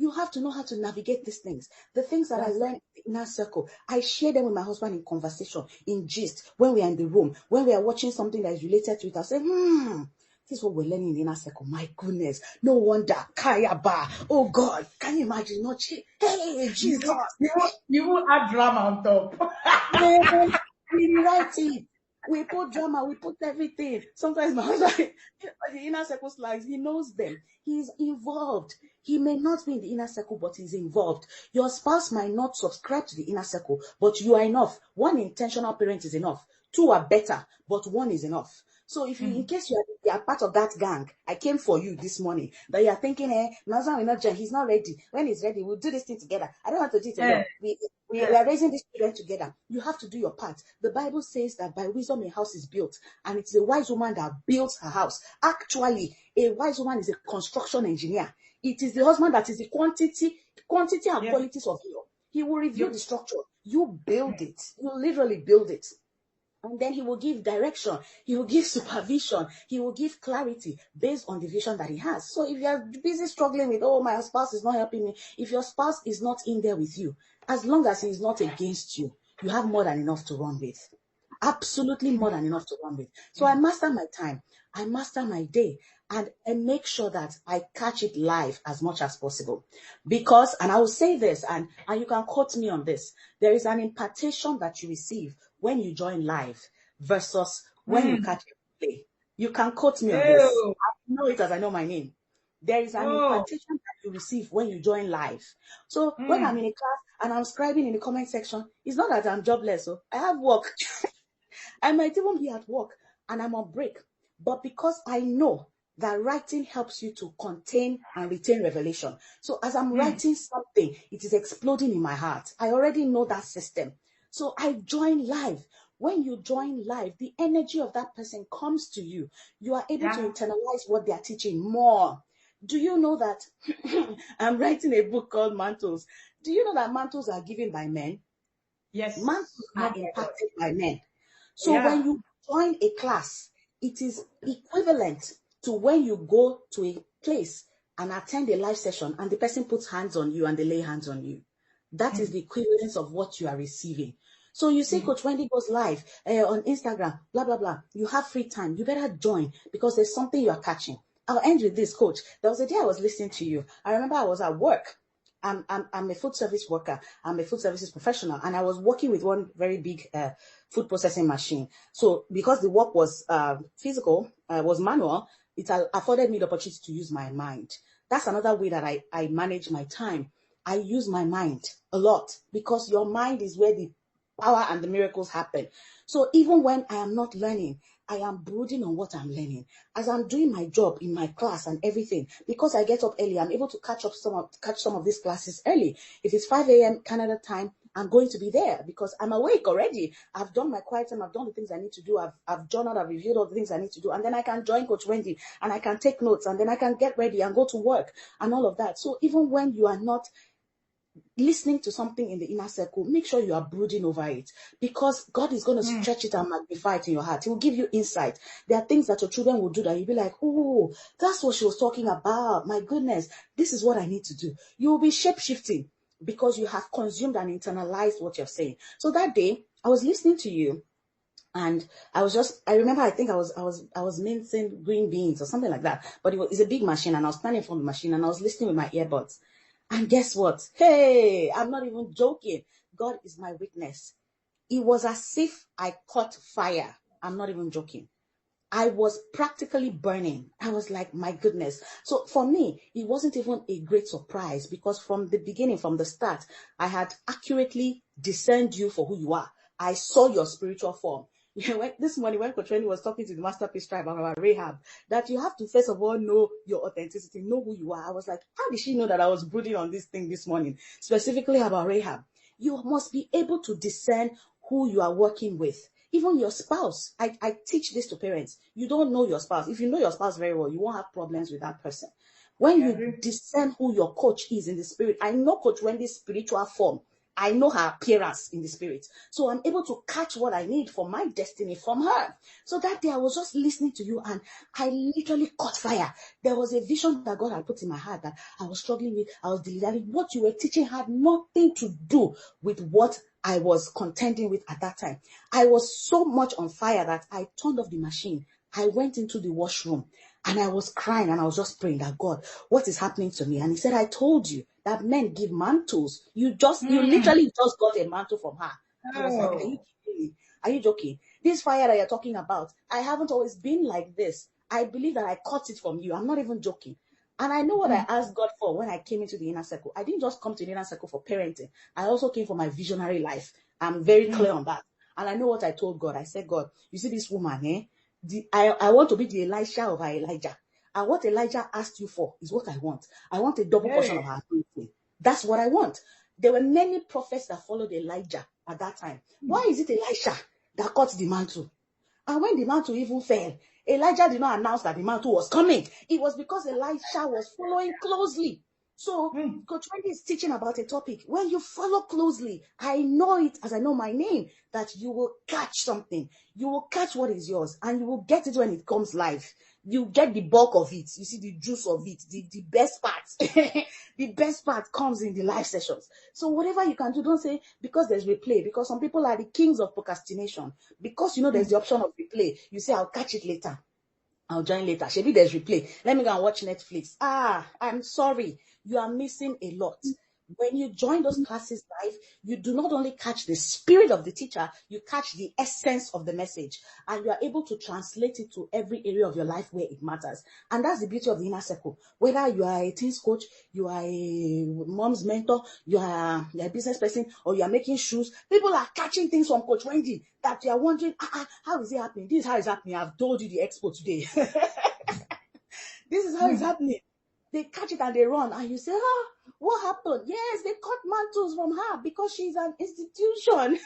You have to know how to navigate these things. The things that I learned in our circle, I share them with my husband in conversation, in gist, when we are in the room, when we are watching something that is related to it. I say, this is what we're learning in the inner circle. My goodness. No wonder. Kaya ba. Oh God. Can you imagine? Not hey, Jesus. You will add drama on top. Man, we write it. We put drama, we put everything. Sometimes my husband, the inner circle slides, he knows them. He's involved. He may not be in the inner circle, but he's involved. Your spouse might not subscribe to the inner circle, but you are enough. One intentional parent is enough. Two are better, but one is enough. So if you, in case you are part of that gang, I came for you this morning, that you are thinking, my husband will not join, he's not ready. When he's ready, we'll do this thing together. I don't want to do it alone. We are raising these children together. You have to do your part. The Bible says that by wisdom a house is built, and it's a wise woman that builds her house. Actually, a wise woman is a construction engineer. It is the husband that is the quantity and qualities of you. He will review the structure. You build it. You literally build it. And then he will give direction. He will give supervision. He will give clarity based on the vision that he has. So if you're busy struggling with, oh, my spouse is not helping me. If your spouse is not in there with you, as long as he is not against you, you have more than enough to run with. Absolutely more than enough to run with. So I master my time. I master my day. And I make sure that I catch it live as much as possible. Because, and I will say this, and you can quote me on this, there is an impartation that you receive when you join live versus when you catch it play. You can quote me on this. I know it as I know my name. There is an impartation that you receive when you join live. So when I'm in a class and I'm scribing in the comment section, it's not that I'm jobless. So I have work. I might even be at work and I'm on break. But because I know that writing helps you to contain and retain revelation. So as I'm writing something, it is exploding in my heart. I already know that system. So I join live. When you join live, the energy of that person comes to you. You are able to internalize what they are teaching more. Do you know that I'm writing a book called Mantles? Do you know that mantles are given by men? Yes. Mantles are impacted by men. So when you join a class, it is equivalent to when you go to a place and attend a live session and the person puts hands on you and they lay hands on you. That is the equivalence of what you are receiving. So you say Coach Wendy goes live on Instagram, blah, blah, blah. You have free time. You better join because there's something you are catching. I'll end with this, Coach. There was a day I was listening to you. I remember I was at work. I'm a food service worker. I'm a food services professional. And I was working with one very big food processing machine. So because the work was physical, was manual, it afforded me the opportunity to use my mind. That's another way that I manage my time. I use my mind a lot because your mind is where the power and the miracles happen. So even when I am not learning, I am brooding on what I'm learning. As I'm doing my job in my class and everything, because I get up early, I'm able to catch some of these classes early. If it's 5 a.m. Canada time, I'm going to be there because I'm awake already. I've done my quiet time. I've done the things I need to do. I've journaled, I've reviewed all the things I need to do. And then I can join Coach Wendy and I can take notes and then I can get ready and go to work and all of that. So even when you are not listening to something in the inner circle, make sure you are brooding over it because God is going to stretch it and magnify it in your heart. He will give you insight. There are things that your children will do that you'll be like, oh, that's what she was talking about. My goodness, this is what I need to do. You will be shape-shifting because you have consumed and internalized what you're saying. So that day, I was listening to you and I remember, I think I was mincing green beans or something like that, but it's a big machine and I was standing in front of the machine and I was listening with my earbuds. And guess what? Hey, I'm not even joking. God is my witness. It was as if I caught fire. I'm not even joking. I was practically burning. I was like, my goodness. So for me, it wasn't even a great surprise because from the beginning, from the start, I had accurately discerned you for who you are. I saw your spiritual form. This morning when Coach Wendy was talking to the Masterpiece Tribe about Rahab, that you have to first of all know your authenticity, know who you are. I was like, how did she know that I was brooding on this thing this morning, specifically about Rahab? You must be able to discern who you are working with. Even your spouse. I teach this to parents. You don't know your spouse. If you know your spouse very well, you won't have problems with that person. When you discern who your coach is in the spirit, I know Coach Wendy's spiritual form. I know her appearance in the spirit. So I'm able to catch what I need for my destiny from her. So that day I was just listening to you and I literally caught fire. There was a vision that God had put in my heart that I was struggling with. I was delivering. What you were teaching had nothing to do with what I was contending with at that time. I was so much on fire that I turned off the machine. I went into the washroom and I was crying and I was just praying that, God, what is happening to me? And he said, I told you that men give mantles. You literally just got a mantle from her. I was like, are you kidding me? Are you joking? This fire that you're talking about, I haven't always been like this. I believe that I caught it from you. I'm not even joking. And I know what I asked God for when I came into the inner circle. I didn't just come to the inner circle for parenting. I also came for my visionary life. I'm very clear on that. And I know what I told God. I said, God, you see this woman, I want to be the Elisha of our Elijah. And what Elijah asked you for is what I want. I want a double portion of her anointing. That's what I want. There were many prophets that followed Elijah at that time. Why is it Elisha that caught the mantle? And when the mantle even fell, Elijah did not announce that the mantle was coming. It was because Elisha was following closely. So, Coach Wendy is teaching about a topic. When you follow closely, I know it as I know my name, that you will catch something. You will catch what is yours, and you will get it when it comes live. You get the bulk of it. You see the juice of it, the best part. The best part comes in the live sessions. So whatever you can do, don't say because there's replay, because some people are the kings of procrastination. Because there's the option of replay. You say, I'll catch it later. I'll join later. Maybe there's replay. Let me go and watch Netflix. I'm sorry. You are missing a lot. When you join those classes live, you do not only catch the spirit of the teacher, you catch the essence of the message, and you are able to translate it to every area of your life where it matters. And that's the beauty of the inner circle. Whether you are a teens coach, you are a mom's mentor, you are a business person, or you are making shoes, people are catching things from Coach Wendy that you are wondering, how is it happening? This is how it's happening. I've told you the expo today. This is how it's happening. They catch it and they run, and you say, what happened? Yes, they cut mantles from her because she's an institution.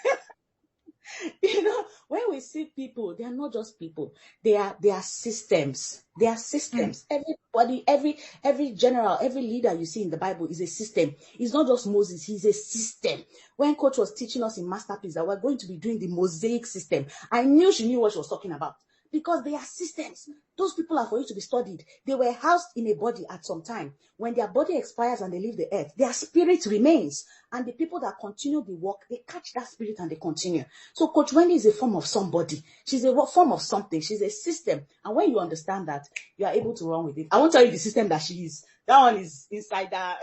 When we see people, they are not just people. They are systems. They are systems. Everybody, every general, every leader you see in the Bible is a system. It's not just Moses. He's a system. When Coach was teaching us in Masterpiece that we're going to be doing the Mosaic system, I knew she knew what she was talking about. Because they are systems. Those people are for you to be studied. They were housed in a body at some time. When their body expires and they leave the earth, their spirit remains. And the people that continue the work, they catch that spirit and they continue. So Coach Wendy is a form of somebody. She's a form of something. She's a system. And when you understand that, you are able to run with it. I won't tell you the system that she is. That one is inside that.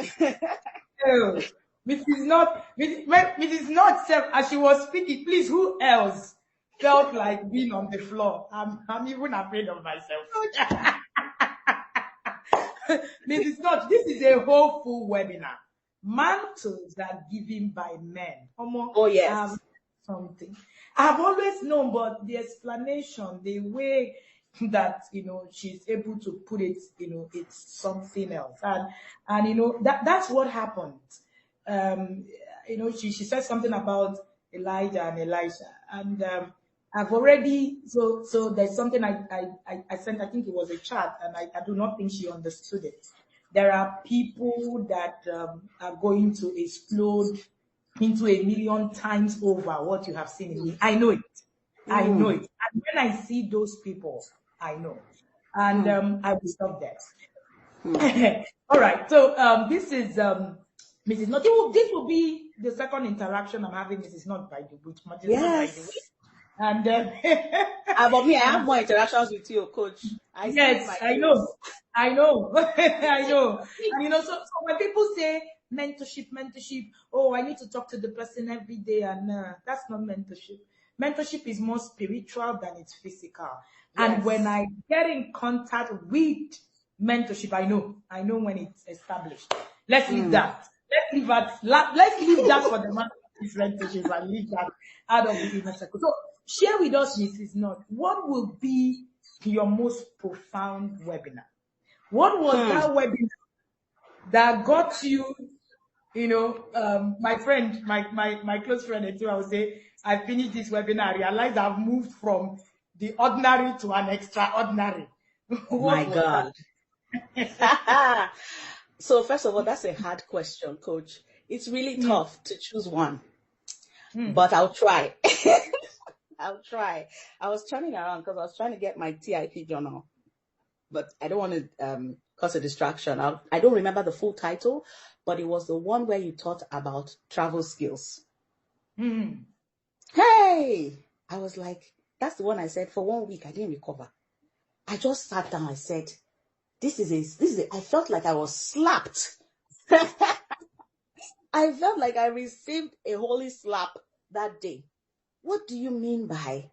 Mrs. Not, as she was speaking, please, who else felt like being on the floor? I'm even afraid of myself. Mrs. Not, this is a whole full webinar. Mantles are given by men. Oh, yes. Something. I've always known, but the explanation, the way that she's able to put it, it's something else. And that's what happened. She said something about Elijah and Elisha, and I've already so there's something I sent. I think it was a chat, and I do not think she understood it. There are people that are going to explode into 1,000,000 times over what you have seen in me. I know it. I know it. And when I see those people, I know. And I will stop there. All right. So this is Mrs. Not. This will be the second interaction I'm having, Mrs. Not, by the way. Yes. And but me, I have more interactions with you, Coach. I know. I know. And so when people say mentorship, oh, I need to talk to the person every day, and that's not mentorship. Mentorship is more spiritual than it's physical. Yes. And when I get in contact with mentorship, I know when it's established. Let's leave that. Let's leave that for the mentorship and leave that out of the inner circle. So share with us, Mrs. Not, what will be your most profound webinar? What was that webinar that got you? My friend, my close friend, I would say, I finished this webinar, I realized I've moved from the ordinary to an extraordinary. My God. So first of all, that's a hard question, Coach. It's really tough to choose one, Mm. but I'll try. I'll try. I was turning around because I was trying to get my TIP journal, but I don't want to cause a distraction. I don't remember the full title, but it was the one where you taught about travel skills. Mm. Hey, I was like, that's the one I said for 1 week. I didn't recover. I just sat down. I said, I felt like I was slapped. I felt like I received a holy slap that day. What do you mean by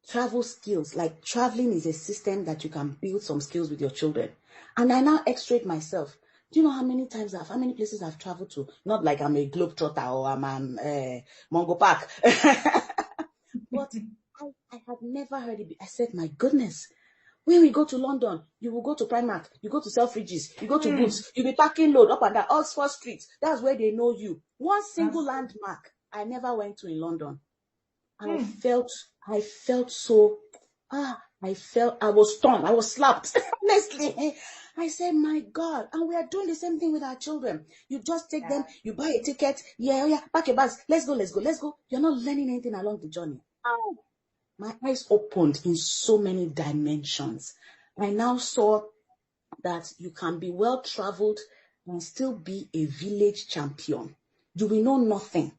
travel skills? Like, traveling is a system that you can build some skills with your children. And I now x-rayed myself. Do you know how many places I've traveled to? Not like I'm a globetrotter or I'm Mongo Park. But I had never heard it. I said, my goodness, when we go to London, you will go to Primark, you go to Selfridges, you go to Boots, you'll be packing load up and down Oxford Street. That's where they know you. One single landmark I never went to in London. I felt so, I was stunned. I was slapped. Honestly, I said, my God. And we are doing the same thing with our children. You just take them, you buy a ticket. Yeah, pack your bags. Let's go. You're not learning anything along the journey. Oh, my eyes opened in so many dimensions. I now saw that you can be well-traveled and still be a village champion. You will know nothing.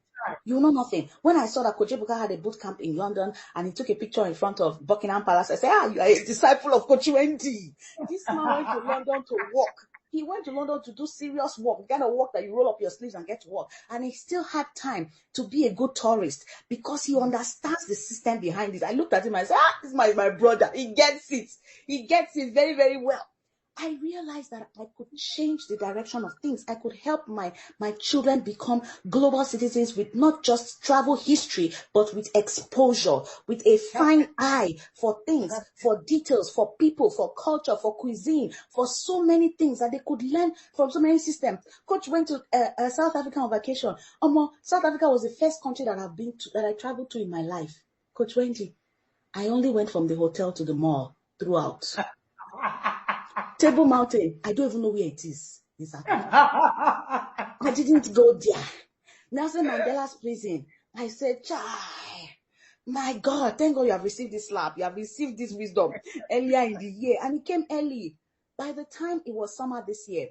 You know nothing. When I saw that Coach Ebuka had a boot camp in London and he took a picture in front of Buckingham Palace, I said, you are a disciple of Coach Wendy. This man went to London to work. He went to London to do serious work, the kind of work that you roll up your sleeves and get to work. And he still had time to be a good tourist because he understands the system behind it. I looked at him and I said, this is my brother. He gets it. He gets it very, very well. I realized that I could change the direction of things. I could help my children become global citizens with not just travel history, but with exposure, with a fine eye for things, for details, for people, for culture, for cuisine, for so many things that they could learn from so many systems. Coach went to South Africa on vacation. South Africa was the first country that I traveled to in my life. Coach Wendy, I only went from the hotel to the mall throughout. Table Mountain, I don't even know where it is in South Africa. I didn't go there. Nelson Mandela's prison. I said, Chai, my God, thank God you have received this slap. You have received this wisdom earlier in the year. And it came early. By the time it was summer this year,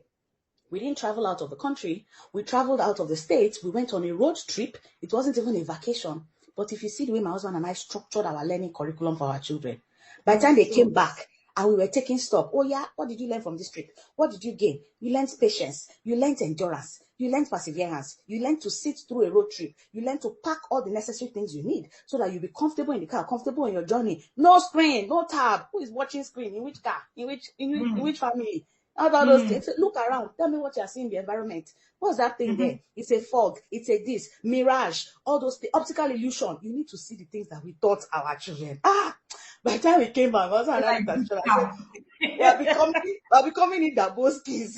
we didn't travel out of the country. We traveled out of the States. We went on a road trip. It wasn't even a vacation. But if you see the way my husband and I structured our learning curriculum for our children, by the time they came back, and we were taking stock. Oh yeah, what did you learn from this trip? What did you gain? You learned patience. You learned endurance. You learned perseverance. You learned to sit through a road trip. You learned to pack all the necessary things you need so that you'll be comfortable in the car, comfortable in your journey. No screen, no tab. Who is watching screen? In which car? In which family? All those things. Look around. Tell me what you are seeing in the environment. What's that thing there? It's a fog. It's a this. Mirage. All those things. Optical illusion. You need to see the things that we taught our children. By the time we came back, I said, we are becoming in the Boskis.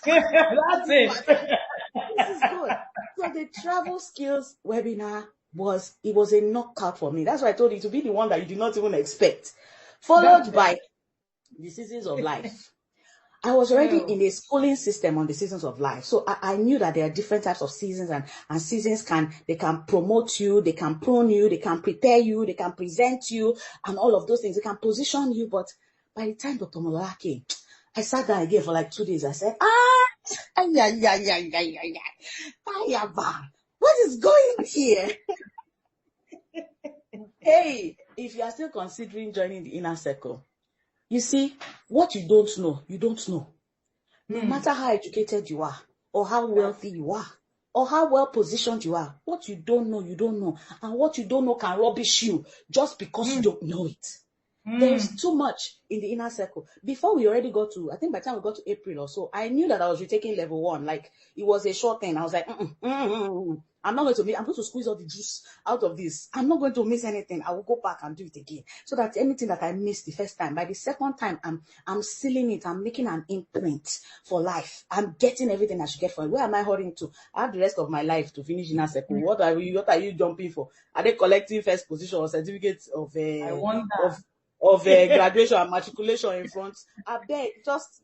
That's it. This is good. So the travel skills webinar was a knockout for me. That's why I told you to be the one that you did not even expect. Followed by the seasons of life. I was already in a schooling system on the seasons of life. So I knew that there are different types of seasons and seasons can promote you, they can prune you, they can prepare you, they can present you and all of those things. They can position you. But by the time Dr. Molola came, I sat down again for like 2 days. I said, what is going on here? Hey, if you are still considering joining the inner circle, you see, what you don't know, you don't know. No matter how educated you are, or how wealthy you are, or how well positioned you are, what you don't know, you don't know. And what you don't know can rubbish you just because you don't know it. There is too much in the inner circle. Before we already got to, I think by the time we got to April or so, I knew that I was retaking level 1. Like, it was a short thing. I was like, I'm not going to miss, I'm going to squeeze all the juice out of this. I'm not going to miss anything. I will go back and do it again. So that anything that I missed the first time, by the second time, I'm sealing it. I'm making an imprint for life. I'm getting everything I should get for it. Where am I hurrying to? I have the rest of my life to finish inner circle. What are you jumping for? Are they collecting first position or certificates of I wonder. of graduation and matriculation in front. I beg, just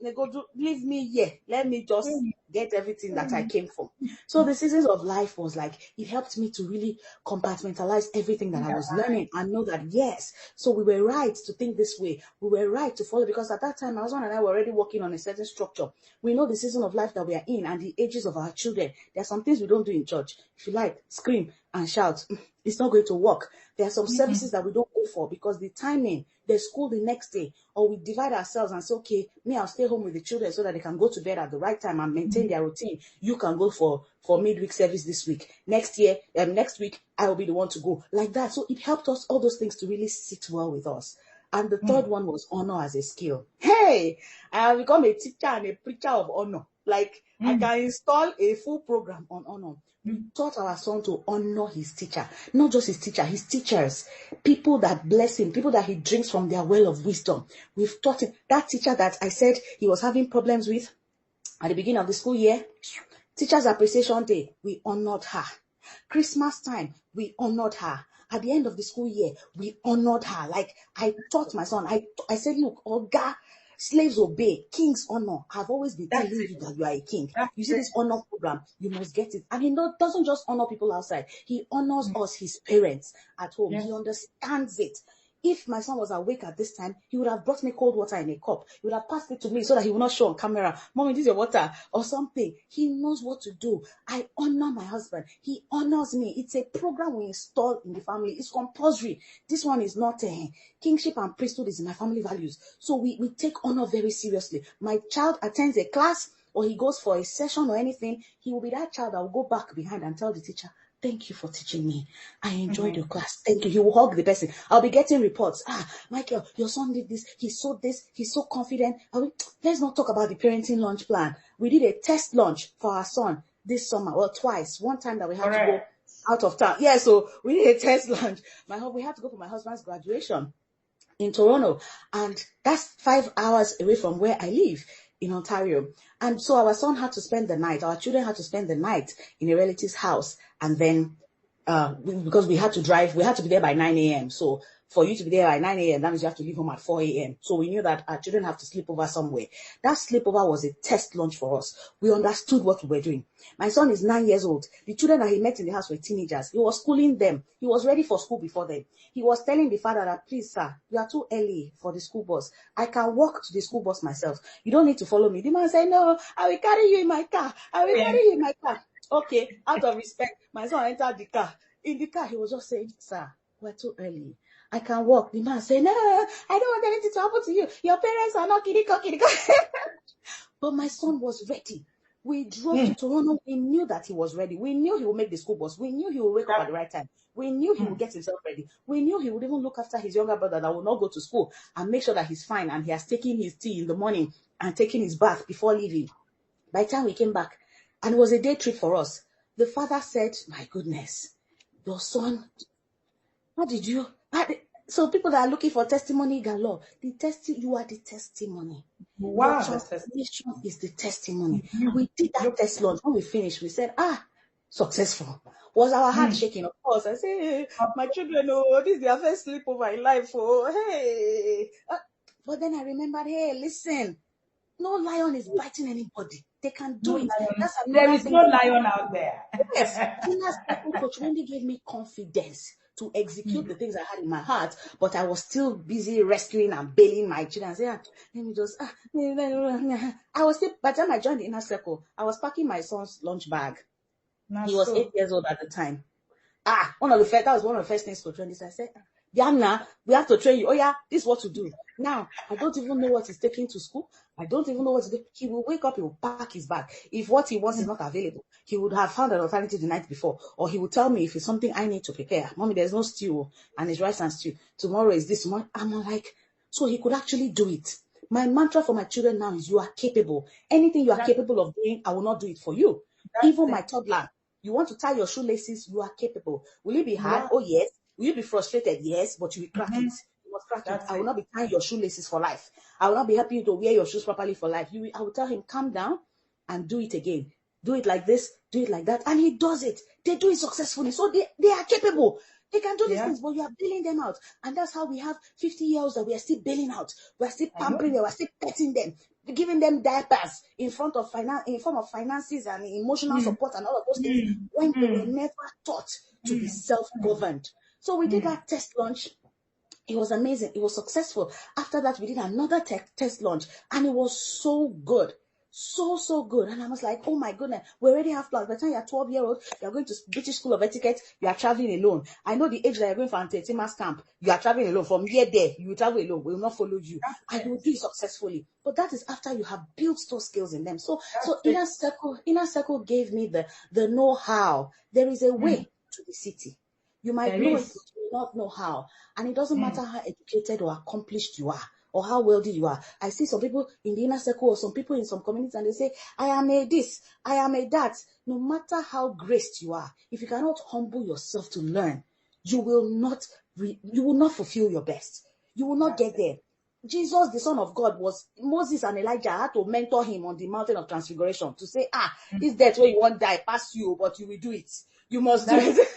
leave me here. Let me just get everything that I came for. So the seasons of life was like, it helped me to really compartmentalize everything that I was learning and know that, yes, so we were right to think this way. We were right to follow, because at that time, my husband and I were already working on a certain structure. We know the season of life that we are in and the ages of our children. There are some things we don't do in church. If you like, scream and shout. It's not going to work. There are some services that we don't go for because the timing, there's school the next day, or we divide ourselves and say, okay, me, I'll stay home with the children so that they can go to bed at the right time and maintain their routine. You can go for midweek service this week. Next week, I will be the one to go. Like that. So it helped us, all those things, to really sit well with us. And the third one was honor as a skill. Hey, I have become a teacher and a preacher of honor. Like, I can install a full program on honor. We taught our son to honor his teacher, not just his teacher, his teachers, people that bless him, people that he drinks from their well of wisdom. We've taught him. That teacher that I said he was having problems with at the beginning of the school year, Teachers Appreciation Day, we honored her. Christmas time, we honored her. At the end of the school year, we honored her. Like, I taught my son, I said, look, Oga, slaves obey, kings honor. I've always been telling you that you are a king. You see this honor program, you must get it. And he doesn't just honor people outside. He honors us, his parents at home. He understands it. If my son was awake at this time, he would have brought me cold water in a cup. He would have passed it to me so that he would not show on camera, Mommy, this is your water or something. He knows what to do. I honor my husband. He honors me. It's a program we install in the family. It's compulsory. This one is not kingship and priesthood is in my family values. So we take honor very seriously. My child attends a class or he goes for a session or anything, he will be that child that will go back behind and tell the teacher, thank you for teaching me. I enjoyed your class. Thank you. He will hug the person. I'll be getting reports. Michael, your son did this. He saw this. He's so confident. Let's not talk about the parenting lunch plan. We did a test lunch for our son this summer. Well, twice. One time that we had to go out of town. Yeah, so we did a test lunch. We had to go for my husband's graduation in Toronto. And that's 5 hours away from where I live in Ontario. And so our son had to spend the night. Our children had to spend the night in a relative's house. And then because we had to drive, we had to be there by 9 a.m. So for you to be there by 9 a.m., that means you have to leave home at 4 a.m. So we knew that our children have to sleep over somewhere. That sleepover was a test lunch for us. We understood what we were doing. My son is 9 years old. The children that he met in the house were teenagers. He was schooling them. He was ready for school before them. He was telling the father that, please, sir, you are too early for the school bus. I can walk to the school bus myself. You don't need to follow me. The man said, no, I will carry you in my car. I will carry you in my car. Okay, out of respect, my son entered the car. In the car, he was just saying, sir, we're too early. I can walk. The man said, no, I don't want anything to happen to you. Your parents are not kidding. But my son was ready. We drove to Toronto. We knew that he was ready. We knew he would make the school bus. We knew he would wake up at the right time. We knew he would get himself ready. We knew he would even look after his younger brother that will not go to school and make sure that he's fine and he has taken his tea in the morning and taken his bath before leaving. By the time we came back, and it was a day trip for us, the father said, my goodness, your son, how did you? So people that are looking for testimony galore, you are the testimony. Wow. Your transformation is the testimony. We did that test lunch. When we finished, we said, successful. Was our heart shaking? Of course. I say, hey, my children, this is their first sleepover in life. Hey. But then I remembered, hey, listen, no lion is biting anybody. They can do it. There is no lion out there. Yes. Coach Wendy gave me confidence to execute the things I had in my heart, but I was still busy rescuing and bailing my children. I said, let me just, I was still, by the time I joined the inner circle, I was packing my son's lunch bag. He was 8 years old at the time. That was one of the first things to train this. I said, Diana, we have to train you. Oh yeah, this is what to do. Now, I don't even know what he's taking to school. I don't even know what to do. He will wake up, he will pack his bag. If what he wants is not available, he would have found an alternative the night before. Or he would tell me if it's something I need to prepare. Mommy, there's no stew and it's rice and stew. Tomorrow is this one. I'm like, so he could actually do it. My mantra for my children now is you are capable. Anything you are capable of doing, I will not do it for you. Even my toddler, you want to tie your shoelaces, you are capable. Will it be hard? Oh, yes. Will you be frustrated? Yes, but you will crack it. You must crack it. I will not be tying your shoelaces for life. I will not be helping you to wear your shoes properly for life. I will tell him, calm down and do it again. Do it like this, do it like that. And he does it. They do it successfully. So they are capable. They can do these Yeah, things, but you are bailing them out. And that's how we have 50-year-olds that we are still bailing out. We are still I know. pampering them, we are still petting them, giving them diapers in form of finances and emotional Mm, support and all of those things mm, when they were mm, never taught to be mm, self-governed. So we did mm. that test launch. It was amazing. It was successful. After that, we did another test launch, and it was so good. So good. And I was like, oh my goodness, we already have plans. By the time you're 12-year-old, you're going to British School of Etiquette, you are traveling alone. I know the age that you're going for anti-Timas camp, you are traveling alone. From here there, you will travel alone. We will not follow you. And you will do it successfully. But that is after you have built those skills in them. So That's it. inner circle gave me the know-how. There is a Mm, way to the city. You might there know it, is. but you will not know how. And it doesn't Mm, matter how educated or accomplished you are or how wealthy you are. I see some people in the inner circle or some people in some communities and they say, I am a this, I am a that. No matter how graced you are, if you cannot humble yourself to learn, you will not fulfill your best. You will not that's get it. there. Jesus, the Son of God, Moses and Elijah had to mentor him on the mountain of transfiguration to say, this death where you won't die past you, but you will do it. You must do That's it.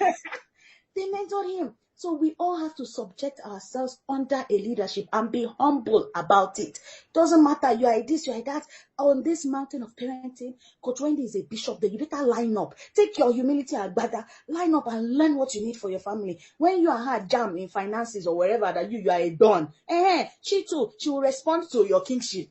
They mentored him. So we all have to subject ourselves under a leadership and be humble about it. Doesn't matter, you are this, you are that. On this mountain of parenting, Coach Wendy is a bishop. Then you better line up. Take your humility and brother, line up and learn what you need for your family. When you are hard jam in finances or wherever that you are a don, she too, she will respond to your kingship.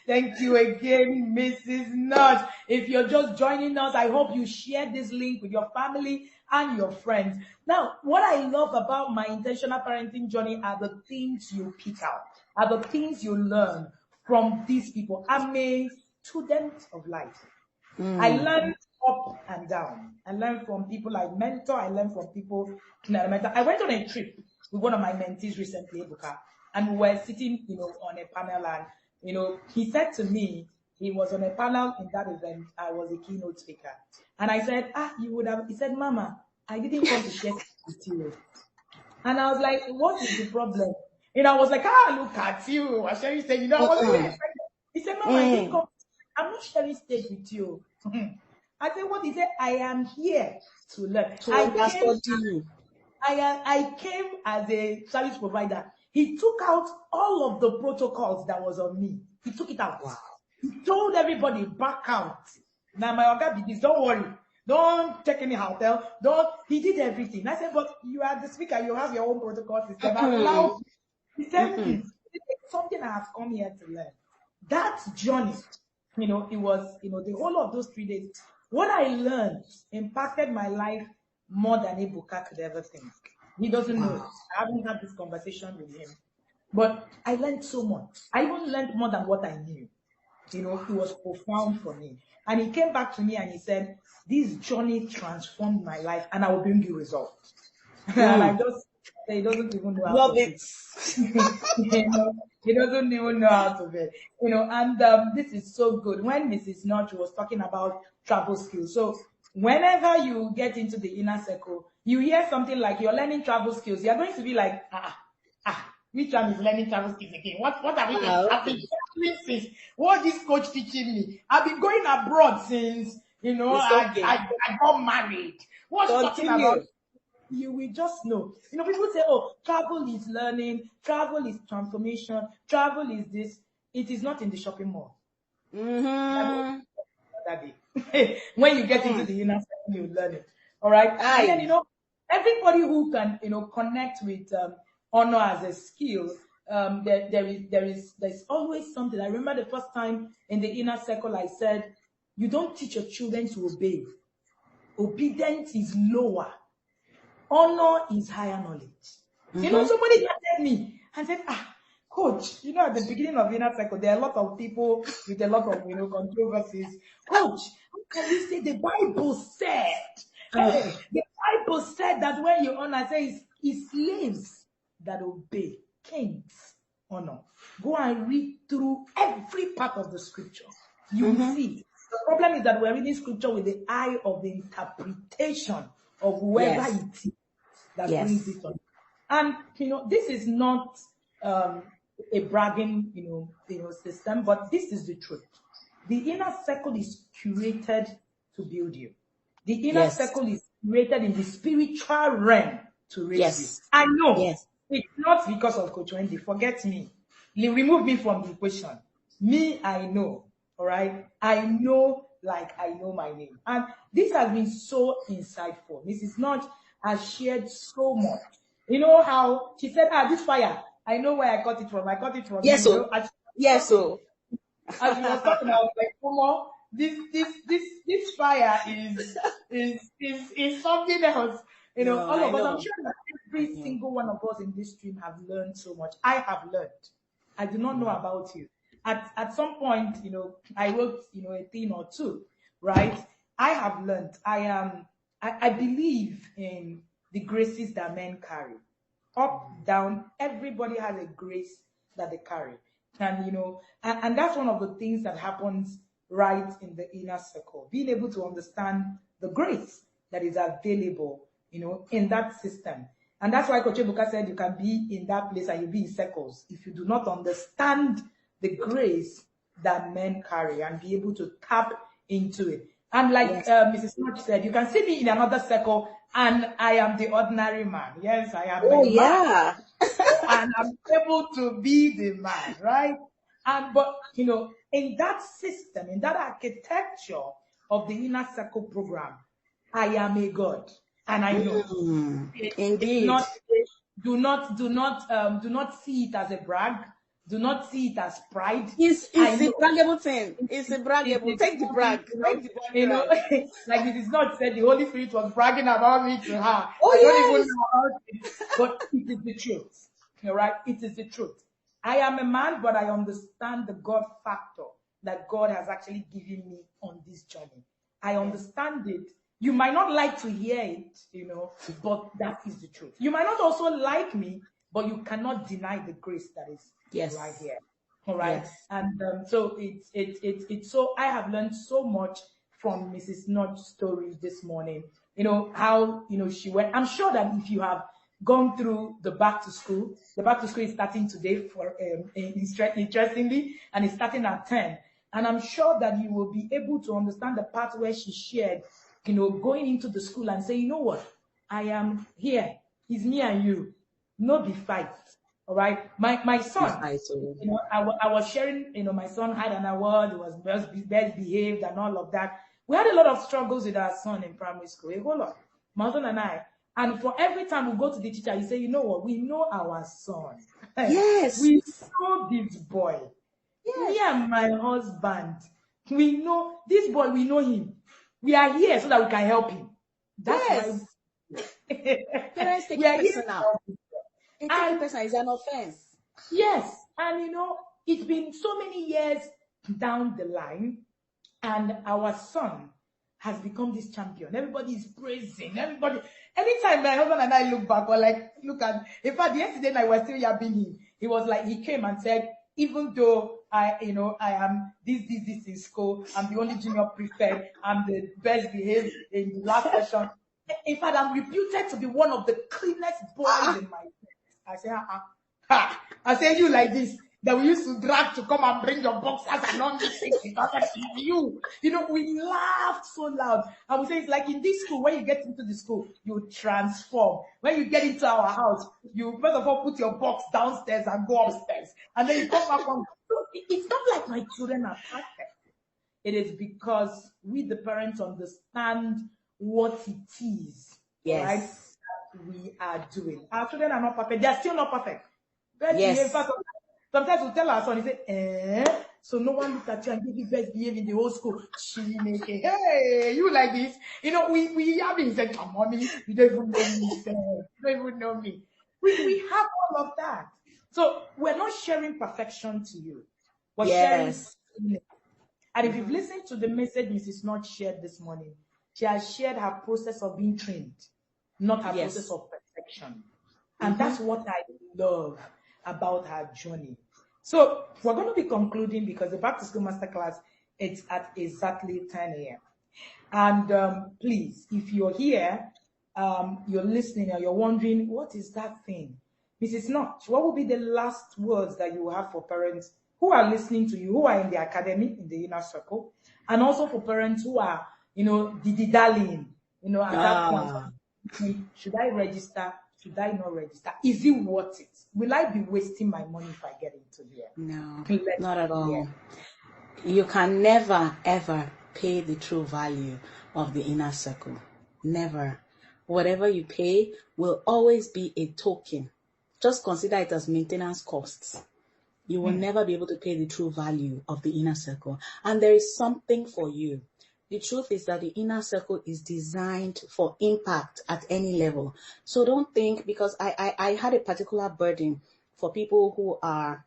Thank you again, Mrs. Nudge. If you're just joining us, I hope you share this link with your family and your friends. Now, what I love about my intentional parenting journey are the things you pick out, are the things you learn from these people. I'm a student of life. I learn up and down. I learn from people I mentor. I learn from people that I mentor. I went on a trip with one of my mentees recently, Ebuka, and we were sitting, on a panel, and he said to me, he was on a panel in that event. I was a keynote speaker, and I said, you would have. He said, Mama, I didn't come to share with you, and I was like, what is the problem? I was like, look at you. I said, I was really excited. He said, Mama, I didn't come. I'm not sharing stage with you. I said, what? He said, I am here to learn. To understand you. I came as a service provider. He took out all of the protocols that was on me. He took it out. Wow. He told everybody, back out. Now my Oga be this, don't worry. Don't take any hotel. He did everything. I said, but you are the speaker, you have your own protocol system. Allow. He said, it's something I have come here to learn. That journey, it was, the whole of those 3 days. What I learned impacted my life more than Ebuka could ever think. He doesn't know it. I haven't had this conversation with him. But I learned so much. I even learned more than what I knew. It was profound for me. And he came back to me and he said, this journey transformed my life and I will bring you results. And I just say, he doesn't even know how Love to it. he doesn't even know how to bet. And this is so good. When Mrs. Notch was talking about travel skills, so whenever you get into the inner circle, you hear something like you're learning travel skills, you're going to be like, which one is learning travel skills again? What are we doing? I've been traveling since. What is this coach teaching me? I've been going abroad since, It's okay. I got married. What's talking about? Continue. You will just know. People say, oh, travel is learning, travel is transformation, travel is this. It is not in the shopping mall. That day. When you get into the inner circle, you learn it. All right. And then, everybody who can, connect with honor as a skill, there's always something. I remember the first time in the inner circle, I said, you don't teach your children to obey. Obedience is lower. Honor is higher knowledge. Somebody chatted me and said, Coach, at the beginning of inner circle, there are a lot of people with a lot of, controversies. Coach, how can you say the Bible said? Hey, the Bible said that when you honor, says it's slaves that obey, kings honor. Go and read through every part of the scripture. You will see. The problem is that we're reading scripture with the eye of the interpretation of whoever it is that brings it on. And this is not a bragging system, but this is the truth. The inner circle is curated to build you. The inner Yes. circle is created in the spiritual realm to raise you. Yes. I know Yes. it's not because of Coach Wendy. Forget me. Remove me from the equation. Me, I know. All right. I know, like I know my name. And this has been so insightful. Mrs. Nudge has shared so much. You know how she said, this fire, I know where I got it from. I got it from you, Yes, you know, so. Yes, so. as you were talking, I was like, Momo, this fire is something else. You know, No, all I of us, I'm know. sure that I every know. single one of us in this stream have learned so much. I have learned. I do not know Mm. about you. At some point, you know, I wrote, you know, a thing or two, right? I have learned. I believe in the graces that men carry. Up, down, everybody has a grace that they carry. And you know, and that's one of the things that happens right in the inner circle. Being able to understand the grace that is available, you know, in that system. And that's why Coach Ebuka said you can be in that place and you'll be in circles if you do not understand the grace that men carry and be able to tap into it. And like Yes. Mrs. Notch said, you can see me in another circle and I am the ordinary man. Yes, I am Oh, a man yeah. and I'm able to be the man, right? And but you know, in that system, in that architecture of the inner circle program, I am a God, and I know Mm, it's indeed. not. Do not see it as a brag. Do not see it as pride. I It's a know braggable thing. It's a it braggable. is Take the something, brag. Take the you bragging know, right. like Mrs. Nod said, the Holy Spirit was bragging about me to her. Oh, I don't even yes. know about it, but it is the truth. All right, it is the truth. I am a man, but I understand the God factor that God has actually given me on this journey. I Yes. understand it. You might not like to hear it, you know, but that is the truth. You might not also like me, but you cannot deny the grace that is right Yes. here. All right. Yes. And so it's so I have learned so much from Mrs. Nodge's story this morning. You know, how, you know, she went. I'm sure that if you have gone through the back to school is starting today for interestingly, and it's starting at 10. And I'm sure that you will be able to understand the part where she shared, you know, going into the school and say, you know what, I am here. It's me and you. No be fight. All right. My Yes, son, I so. you know, I was sharing, you know, my son had an award, he was best behaved and all of that. We had a lot of struggles with our son in primary school, a whole lot. My husband and I. And for every time we go to the teacher, you say, you know what, we know our son. Yes. We know this boy. Me Yes. and my husband, we know this boy, we know him. We are here so that we can help him. That's why Yes. Parents take we it are here to personal. help him. They take it And personal. It's an offense. yes, and you know, it's been so many years down the line, and our son has become this champion. Everybody is praising. Everybody, anytime my husband and I look back, or like, look at, in fact, yesterday night we're still yapping him. He was like, he came and said, even though I, you know, I am this in school, I'm the only junior prefect, I'm the best behaved in the last session. In fact, I'm reputed to be one of the cleanest boys in my class. I say, ha. I say, you like this, that we used to drag to come and bring your boxers and all these things. It doesn't you. You know, we laughed so loud. And we say, it's like in this school, when you get into the school, you transform. When you get into our house, you first of all put your box downstairs and go upstairs. And then you come back on. So it's not like my children are perfect. It is because we, the parents, understand what it is, all right, Yes. that we are doing. Our children are not perfect. They are still not perfect. Best behavior. In Yes. fact, sometimes we tell our son, he say, so no one looked at you and gave you best behavior in the whole school. Chineke, hey, you like this? You know, we have been saying, come on, you don't even know me, sir. You don't even know me. We have all of that. So we're not sharing perfection to you. We're sharing. Yes. And if you've listened to the message Mrs. Not shared this morning, she has shared her process of being trained, not her process Yes. of perfection. And that's what I love about her journey. So we're going to be concluding because the Back to School Masterclass, it's at exactly 10 a.m. And please, if you're here, you're listening and you're wondering, what is that thing? Mrs. Notch, what will be the last words that you will have for parents who are listening to you, who are in the academy, in the inner circle, and also for parents who are, you know, dilly-dallying, You know, at that point, Ah, should I register? Should I not register? Is it worth it? Will I be wasting my money if I get into here? no, Let not at yeah. all. You can never ever pay the true value of the inner circle. Never. Whatever you pay will always be a token. Just consider it as maintenance costs. You will never be able to pay the true value of the inner circle. And there is something for you. The truth is that the inner circle is designed for impact at any level. So don't think, because I had a particular burden for people who are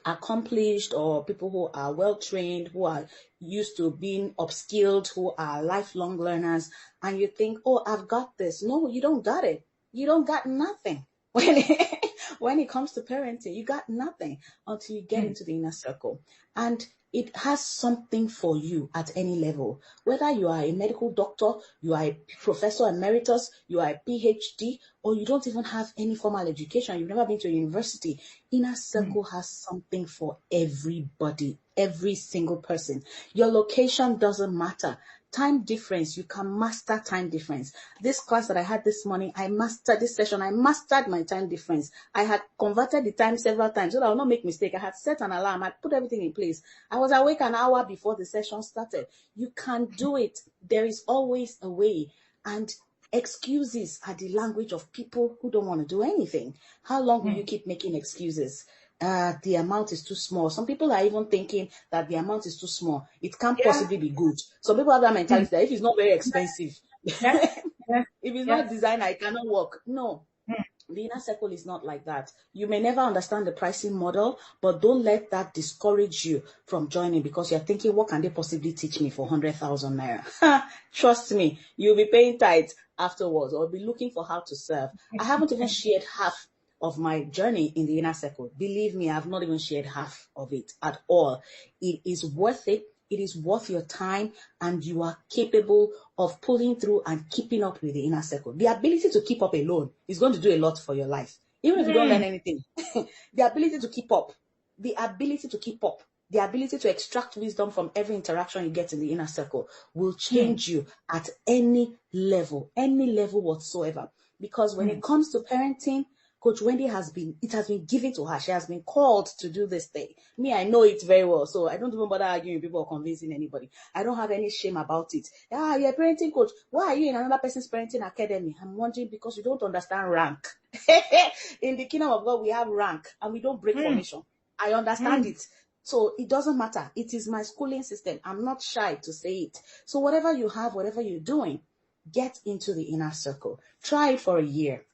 accomplished, or people who are well trained, who are used to being upskilled, who are lifelong learners, and you think, oh, I've got this. No, you don't got it. You don't got nothing. When it comes to parenting, you got nothing until you get into the inner circle. And it has something for you at any level. Whether you are a medical doctor, you are a professor emeritus, you are a PhD, or you don't even have any formal education, you've never been to a university, inner circle has something for everybody, every single person. Your location doesn't matter. Time difference, you can master time difference. This class that I had this morning, I mastered this session. I mastered my time difference. I had converted the time several times so that I will not make mistake. I had set an alarm. I put everything in place. I was awake an hour before the session started. You can do it. There is always a way. And excuses are the language of people who don't want to do anything. How long will you keep making excuses? The amount is too small. Some people are even thinking that the amount is too small. It can't Yeah. possibly be good. Some people have that mentality that if it's not very expensive, Yes. if Yes. it's not Yes. designer, it cannot work. No, the inner circle is not like that. You may never understand the pricing model, but don't let that discourage you from joining, because you're thinking, what can they possibly teach me for 100,000 naira? Trust me, you'll be paying tithes afterwards, or be looking for how to serve. I haven't even shared half of my journey in the inner circle. Believe me, I've not even shared half of it at all. It is worth it. It is worth your time, and you are capable of pulling through and keeping up with the inner circle. The ability to keep up alone is going to do a lot for your life. Even if you don't learn anything, the ability to keep up, the ability to keep up, the ability to extract wisdom from every interaction you get in the inner circle will change you at any level whatsoever. Because when it comes to parenting, Coach Wendy it has been given to her. She has been called to do this thing. Me, I know it very well. So I don't even bother arguing with people or convincing anybody. I don't have any shame about it. Ah, you're a parenting coach. Why are you in another person's parenting academy? I'm wondering, because you don't understand rank. In the kingdom of God, we have rank and we don't break formation. I understand it. So it doesn't matter. It is my schooling system. I'm not shy to say it. So whatever you have, whatever you're doing, get into the inner circle. Try it for a year.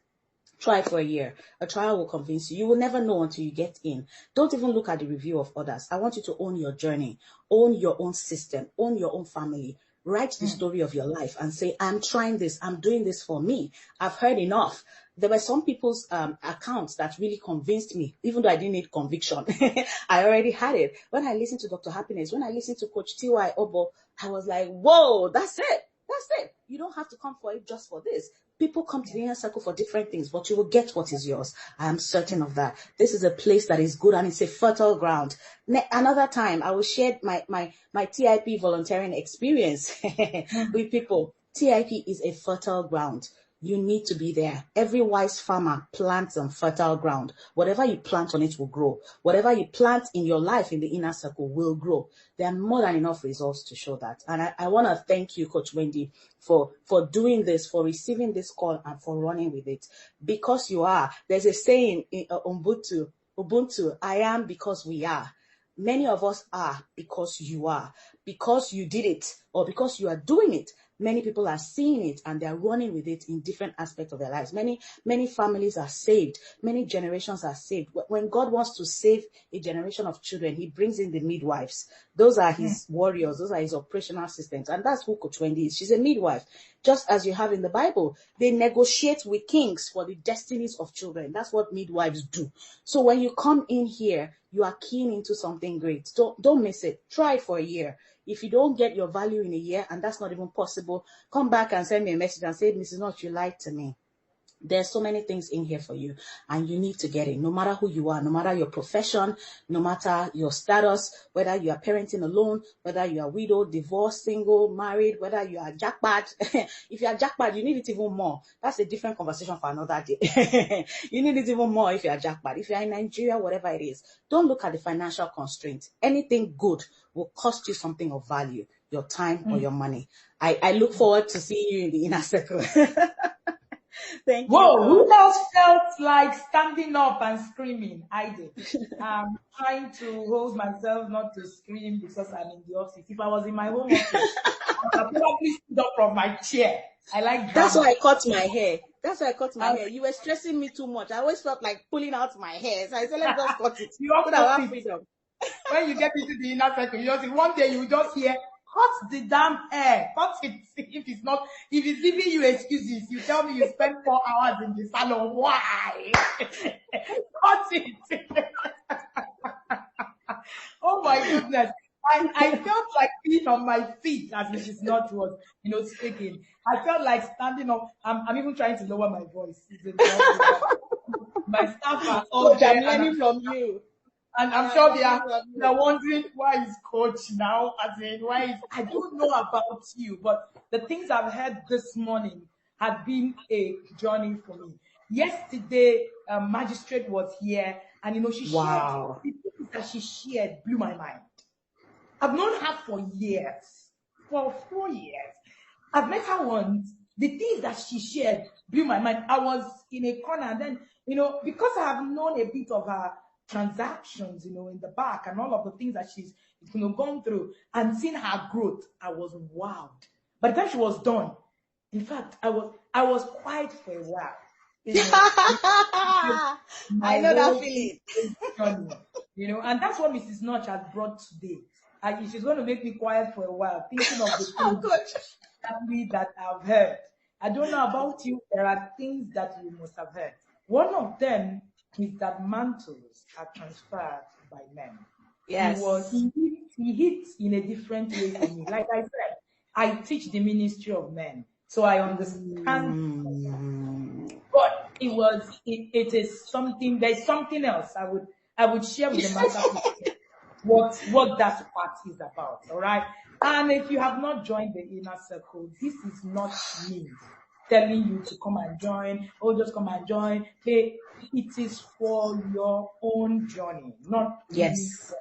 Try for a year. A trial will convince you. You will never know until you get in. Don't even look at the review of others. I want you to own your journey, own your own system, own your own family. Write the story of your life and say, I'm trying this. I'm doing this for me. I've heard enough. There were some people's accounts that really convinced me, even though I didn't need conviction. I already had it. When I listened to Dr. Happiness, when I listened to Coach T.Y. Obo, I was like, whoa, that's it. That's it. You don't have to come for it just for this. People come to the inner circle for different things, but you will get what is yours. I am certain of that. This is a place that is good and it's a fertile ground. Another time, I will share my TIP volunteering experience with people. TIP is a fertile ground. You need to be there. Every wise farmer plants on fertile ground. Whatever you plant on it will grow. Whatever you plant in your life in the inner circle will grow. There are more than enough results to show that. And I want to thank you, Coach Wendy, for doing this, for receiving this call, and for running with it. Because you are. There's a saying in Ubuntu, I am because we are. Many of us are because you are. Because you did it, or because you are doing it. Many people are seeing it and they're running with it in different aspects of their lives. Many families are saved. Many generations are saved. When God wants to save a generation of children, he brings in the midwives. Those are his warriors. Those are his operational systems. And that's who Coach Wendy is. She's a midwife. Just as you have in the Bible, they negotiate with kings for the destinies of children. That's what midwives do. So when you come in here, you are keen into something great. Don't miss it. Try it for a year. If you don't get your value in a year, and that's not even possible, come back and send me a message and say, Mrs. Not, you lied to me. There's so many things in here for you, and you need to get it. No matter who you are, no matter your profession, no matter your status, whether you are parenting alone, whether you are widowed, divorced, single, married, whether you are jackpot. If you are jackpot, you need it even more. That's a different conversation for another day. You need it even more if you are jackpot. If you are in Nigeria, whatever it is, don't look at the financial constraints. Anything good will cost you something of value, your time or your money. I look forward to seeing you in the inner circle. Thank you, Whoa, Coach. who else felt like standing up and screaming? I did. I'm trying to hold myself not to scream because I'm in the office. If I was in my home office, I would have probably stood up from my chair. I like That's drama. why I cut my hair. That's why I cut my I, hair. You were stressing me too much. I always felt like pulling out my hair. So I said, let's just cut it you so that I all cut have it. freedom. When you get into the inner circle, you just see one day you just hear, cut the damn hair, cut it. If it's giving you excuses, you tell me you spent 4 hours in the salon. Why? Cut it. Oh my goodness. I felt like being on my feet as Mrs. North was, speaking. I felt like standing up. I'm even trying to lower my voice. My staff are all Coach, there, I'm learning from you. and I'm I am sure learning from they're you. wondering why is coach now, as in why is I don't know about you, but the things I've heard this morning have been a journey for me. Yesterday, magistrate was here, and she shared Wow. the things that she shared blew my mind. I've known her for years, for 4 years. I've met her once. The things that she shared blew my mind. I was in a corner, and then, because I have known a bit of her transactions, in the back and all of the things that she's, gone through and seen her growth, I was wowed. By the time she was done, in fact, I was quiet for a while. I My know that whole feeling. journey, and that's what Mrs. Notch has brought today. And she's going to make me quiet for a while, thinking of the Oh, things Coach. that I've heard. I don't know about you. There are things that you must have heard. One of them is that mantles are transferred by men. Yes. He hit in a different way for me. Like I said, I teach the ministry of men, so I understand. Mm. But it is something. There's something else I would share with the master what that part is about. All right. And if you have not joined the inner circle, this is not me telling you to come and join. Oh, just come and join. Hey, it is for your own journey, not really Yes.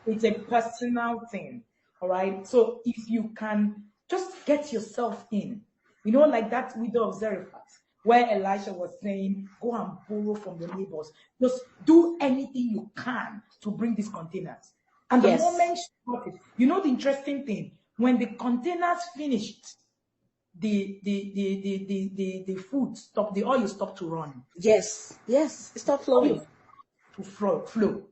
it's a personal thing. All right. So if you can just get yourself in, like that widow of Zarephath, where Elisha was saying, go and borrow from the neighbors. Just do anything you can to bring these containers. And the Yes. moment she got it, the interesting thing, when the containers finished, the food stopped, the oil stopped to run. Yes. Yes. Stop flowing. Oil to flow.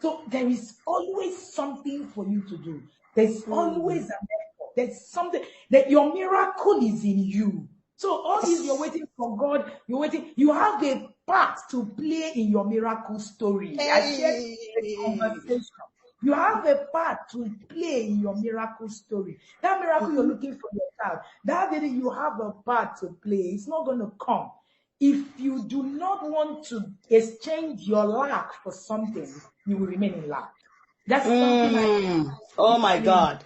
So there is always something for you to do. There's always Mm. an effort. There's something that your miracle is in you. So all this you're waiting for God, you're waiting. You have a part to play in your miracle story. I shared a Hey. conversation. You have a part to play in your miracle story. That miracle you're Mhm. looking for your child, that day you have a part to play. It's not going to come. If you do not want to exchange your lack for something, you will remain in lack. That's something I Mm. Oh my telling. God.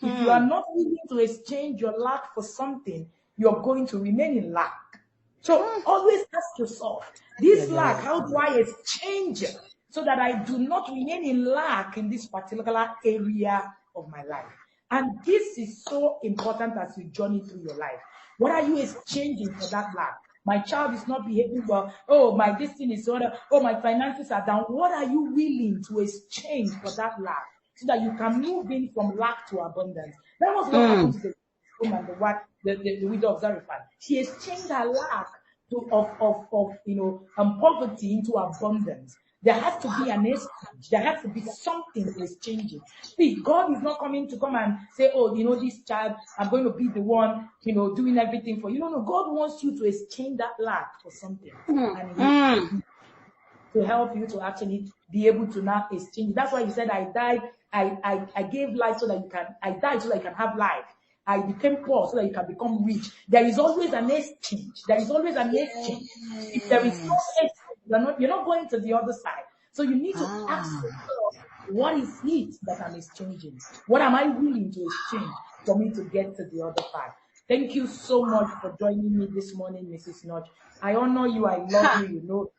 If you are Hmm. not willing to exchange your lack for something, you're going to remain in lack. So Hmm. always ask yourself, Yeah, this yeah, lack, yeah. how do I exchange it so that I do not remain in lack in this particular area of my life? And this is so important as you journey through your life. What are you exchanging for that lack? My child is not behaving well. Oh, my destiny is order. Oh, my finances are down. What are you willing to exchange for that lack so that you can move in from lack to abundance? That was what happened Mm. to the woman, the widow of Zarephath. She exchanged her lack of poverty into abundance. There has to be an exchange. There has to be something to exchange it. See, God is not coming to come and say, oh, this child, I'm going to be the one, doing everything for you. No, no. God wants you to exchange that lack for something. Mm. And Mm. to help you to actually be able to now exchange. That's why he said, I died, I gave life so that you can, I died so that you can have life. I became poor so that you can become rich. There is always an exchange. There is always an exchange. If there is no Yes. exchange, you're not going to the other side. So you need to ask Ah, yourself, what is it that I'm exchanging? What am I willing to exchange for me to get to the other side? Thank you so much for joining me this morning, Mrs. Notch. I honor you. I love ha. you. You know.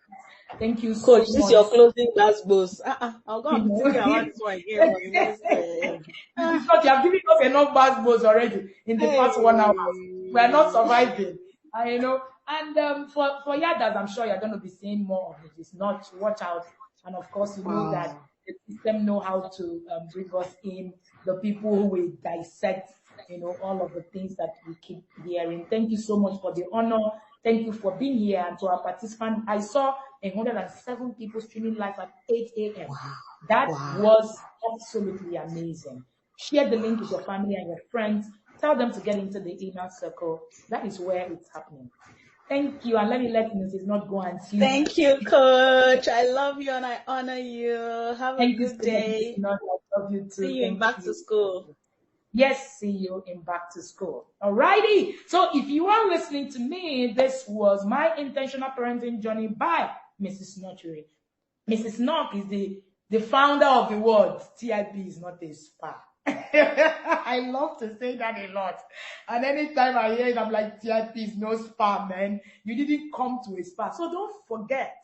Thank you Coach, so this much. your closing basketballs. I'm You gonna be know. thinking about this one again for the next. Mrs. Notch, you have given us enough basketballs already in the past 1 hour. We are not Hey. surviving. You know. And for Yadas, I'm sure you're going to be seeing more of Mrs. Notch. Watch out. And of course, you know that Wow. the system know how to bring us in, the people who will dissect, all of the things that we keep hearing. Thank you so much for the honor. Thank you for being here. And to our participants, I saw 107 people streaming live at 8 a.m. That Wow. was absolutely amazing. Share the link with your family and your friends. Tell them to get into the inner circle. That is where it's happening. Thank you. And let Mrs. Not go and sleep. Thank you, Coach. I love you and I honor you. Have a Thank you good so much, Mrs. day. Not. I love you See too. you in Thank back to you. school. Yes, see you in back to school. Alrighty. So if you are listening to me, this was my intentional parenting journey by Mrs. Notchery. Mrs. Knock is the founder of the word. TIP is not a spa. I love to say that a lot. And anytime I hear it, I'm like, TIP is no spa, man. You didn't come to a spa. So don't forget,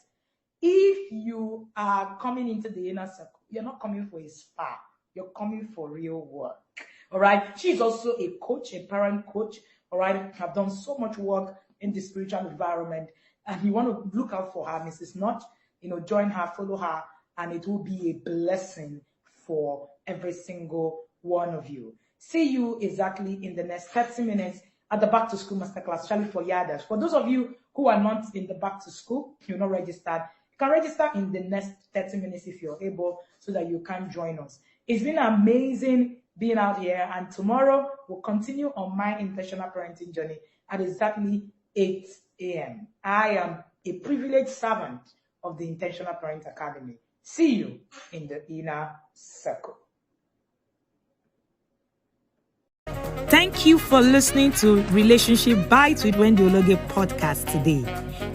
if you are coming into the inner circle, you're not coming for a spa. You're coming for real work. All right. She's also a coach, a parent coach. All right. Have done so much work in the spiritual environment. And you want to look out for her, Mrs. Notch. Join her, follow her, and it will be a blessing for every single one of you. See you exactly in the next 30 minutes at the Back to School Masterclass, especially for Yadas. For those of you who are not in the Back to School, you're not registered, you can register in the next 30 minutes if you're able, so that you can join us. It's been amazing being out here, and tomorrow we'll continue on my intentional parenting journey at exactly 8 a.m. I am a privileged servant of the Intentional Parent Academy. See you in the inner circle. Thank you for listening to Relationship Bites with Wendy Ologe podcast today,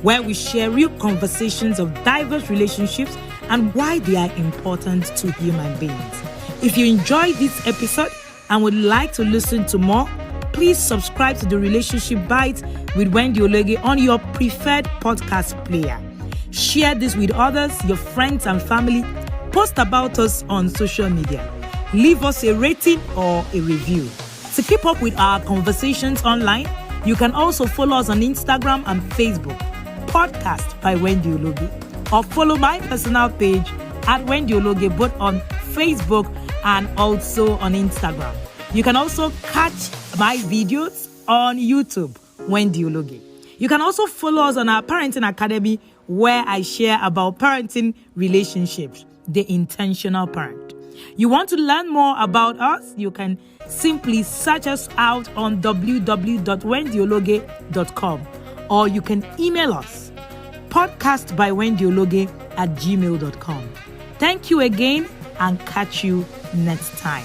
where we share real conversations of diverse relationships and why they are important to human beings. If you enjoyed this episode and would like to listen to more, please subscribe to the Relationship Bites with Wendy Ologe on your preferred podcast player. Share this with others, your friends and family. Post about us on social media. Leave us a rating or a review. To keep up with our conversations online, you can also follow us on Instagram and Facebook, Podcast by Wendy Ologe, or follow my personal page at Wendy Ologe, both on Facebook and also on Instagram. You can also catch my videos on YouTube, Wendy Ologe. You can also follow us on our Parenting Academy, where I share about parenting relationships, the intentional parent. You want to learn more about us? You can simply search us out on www.wendyologe.com, or you can email us, podcastbywendyologe@gmail.com. Thank you again, and catch you next time.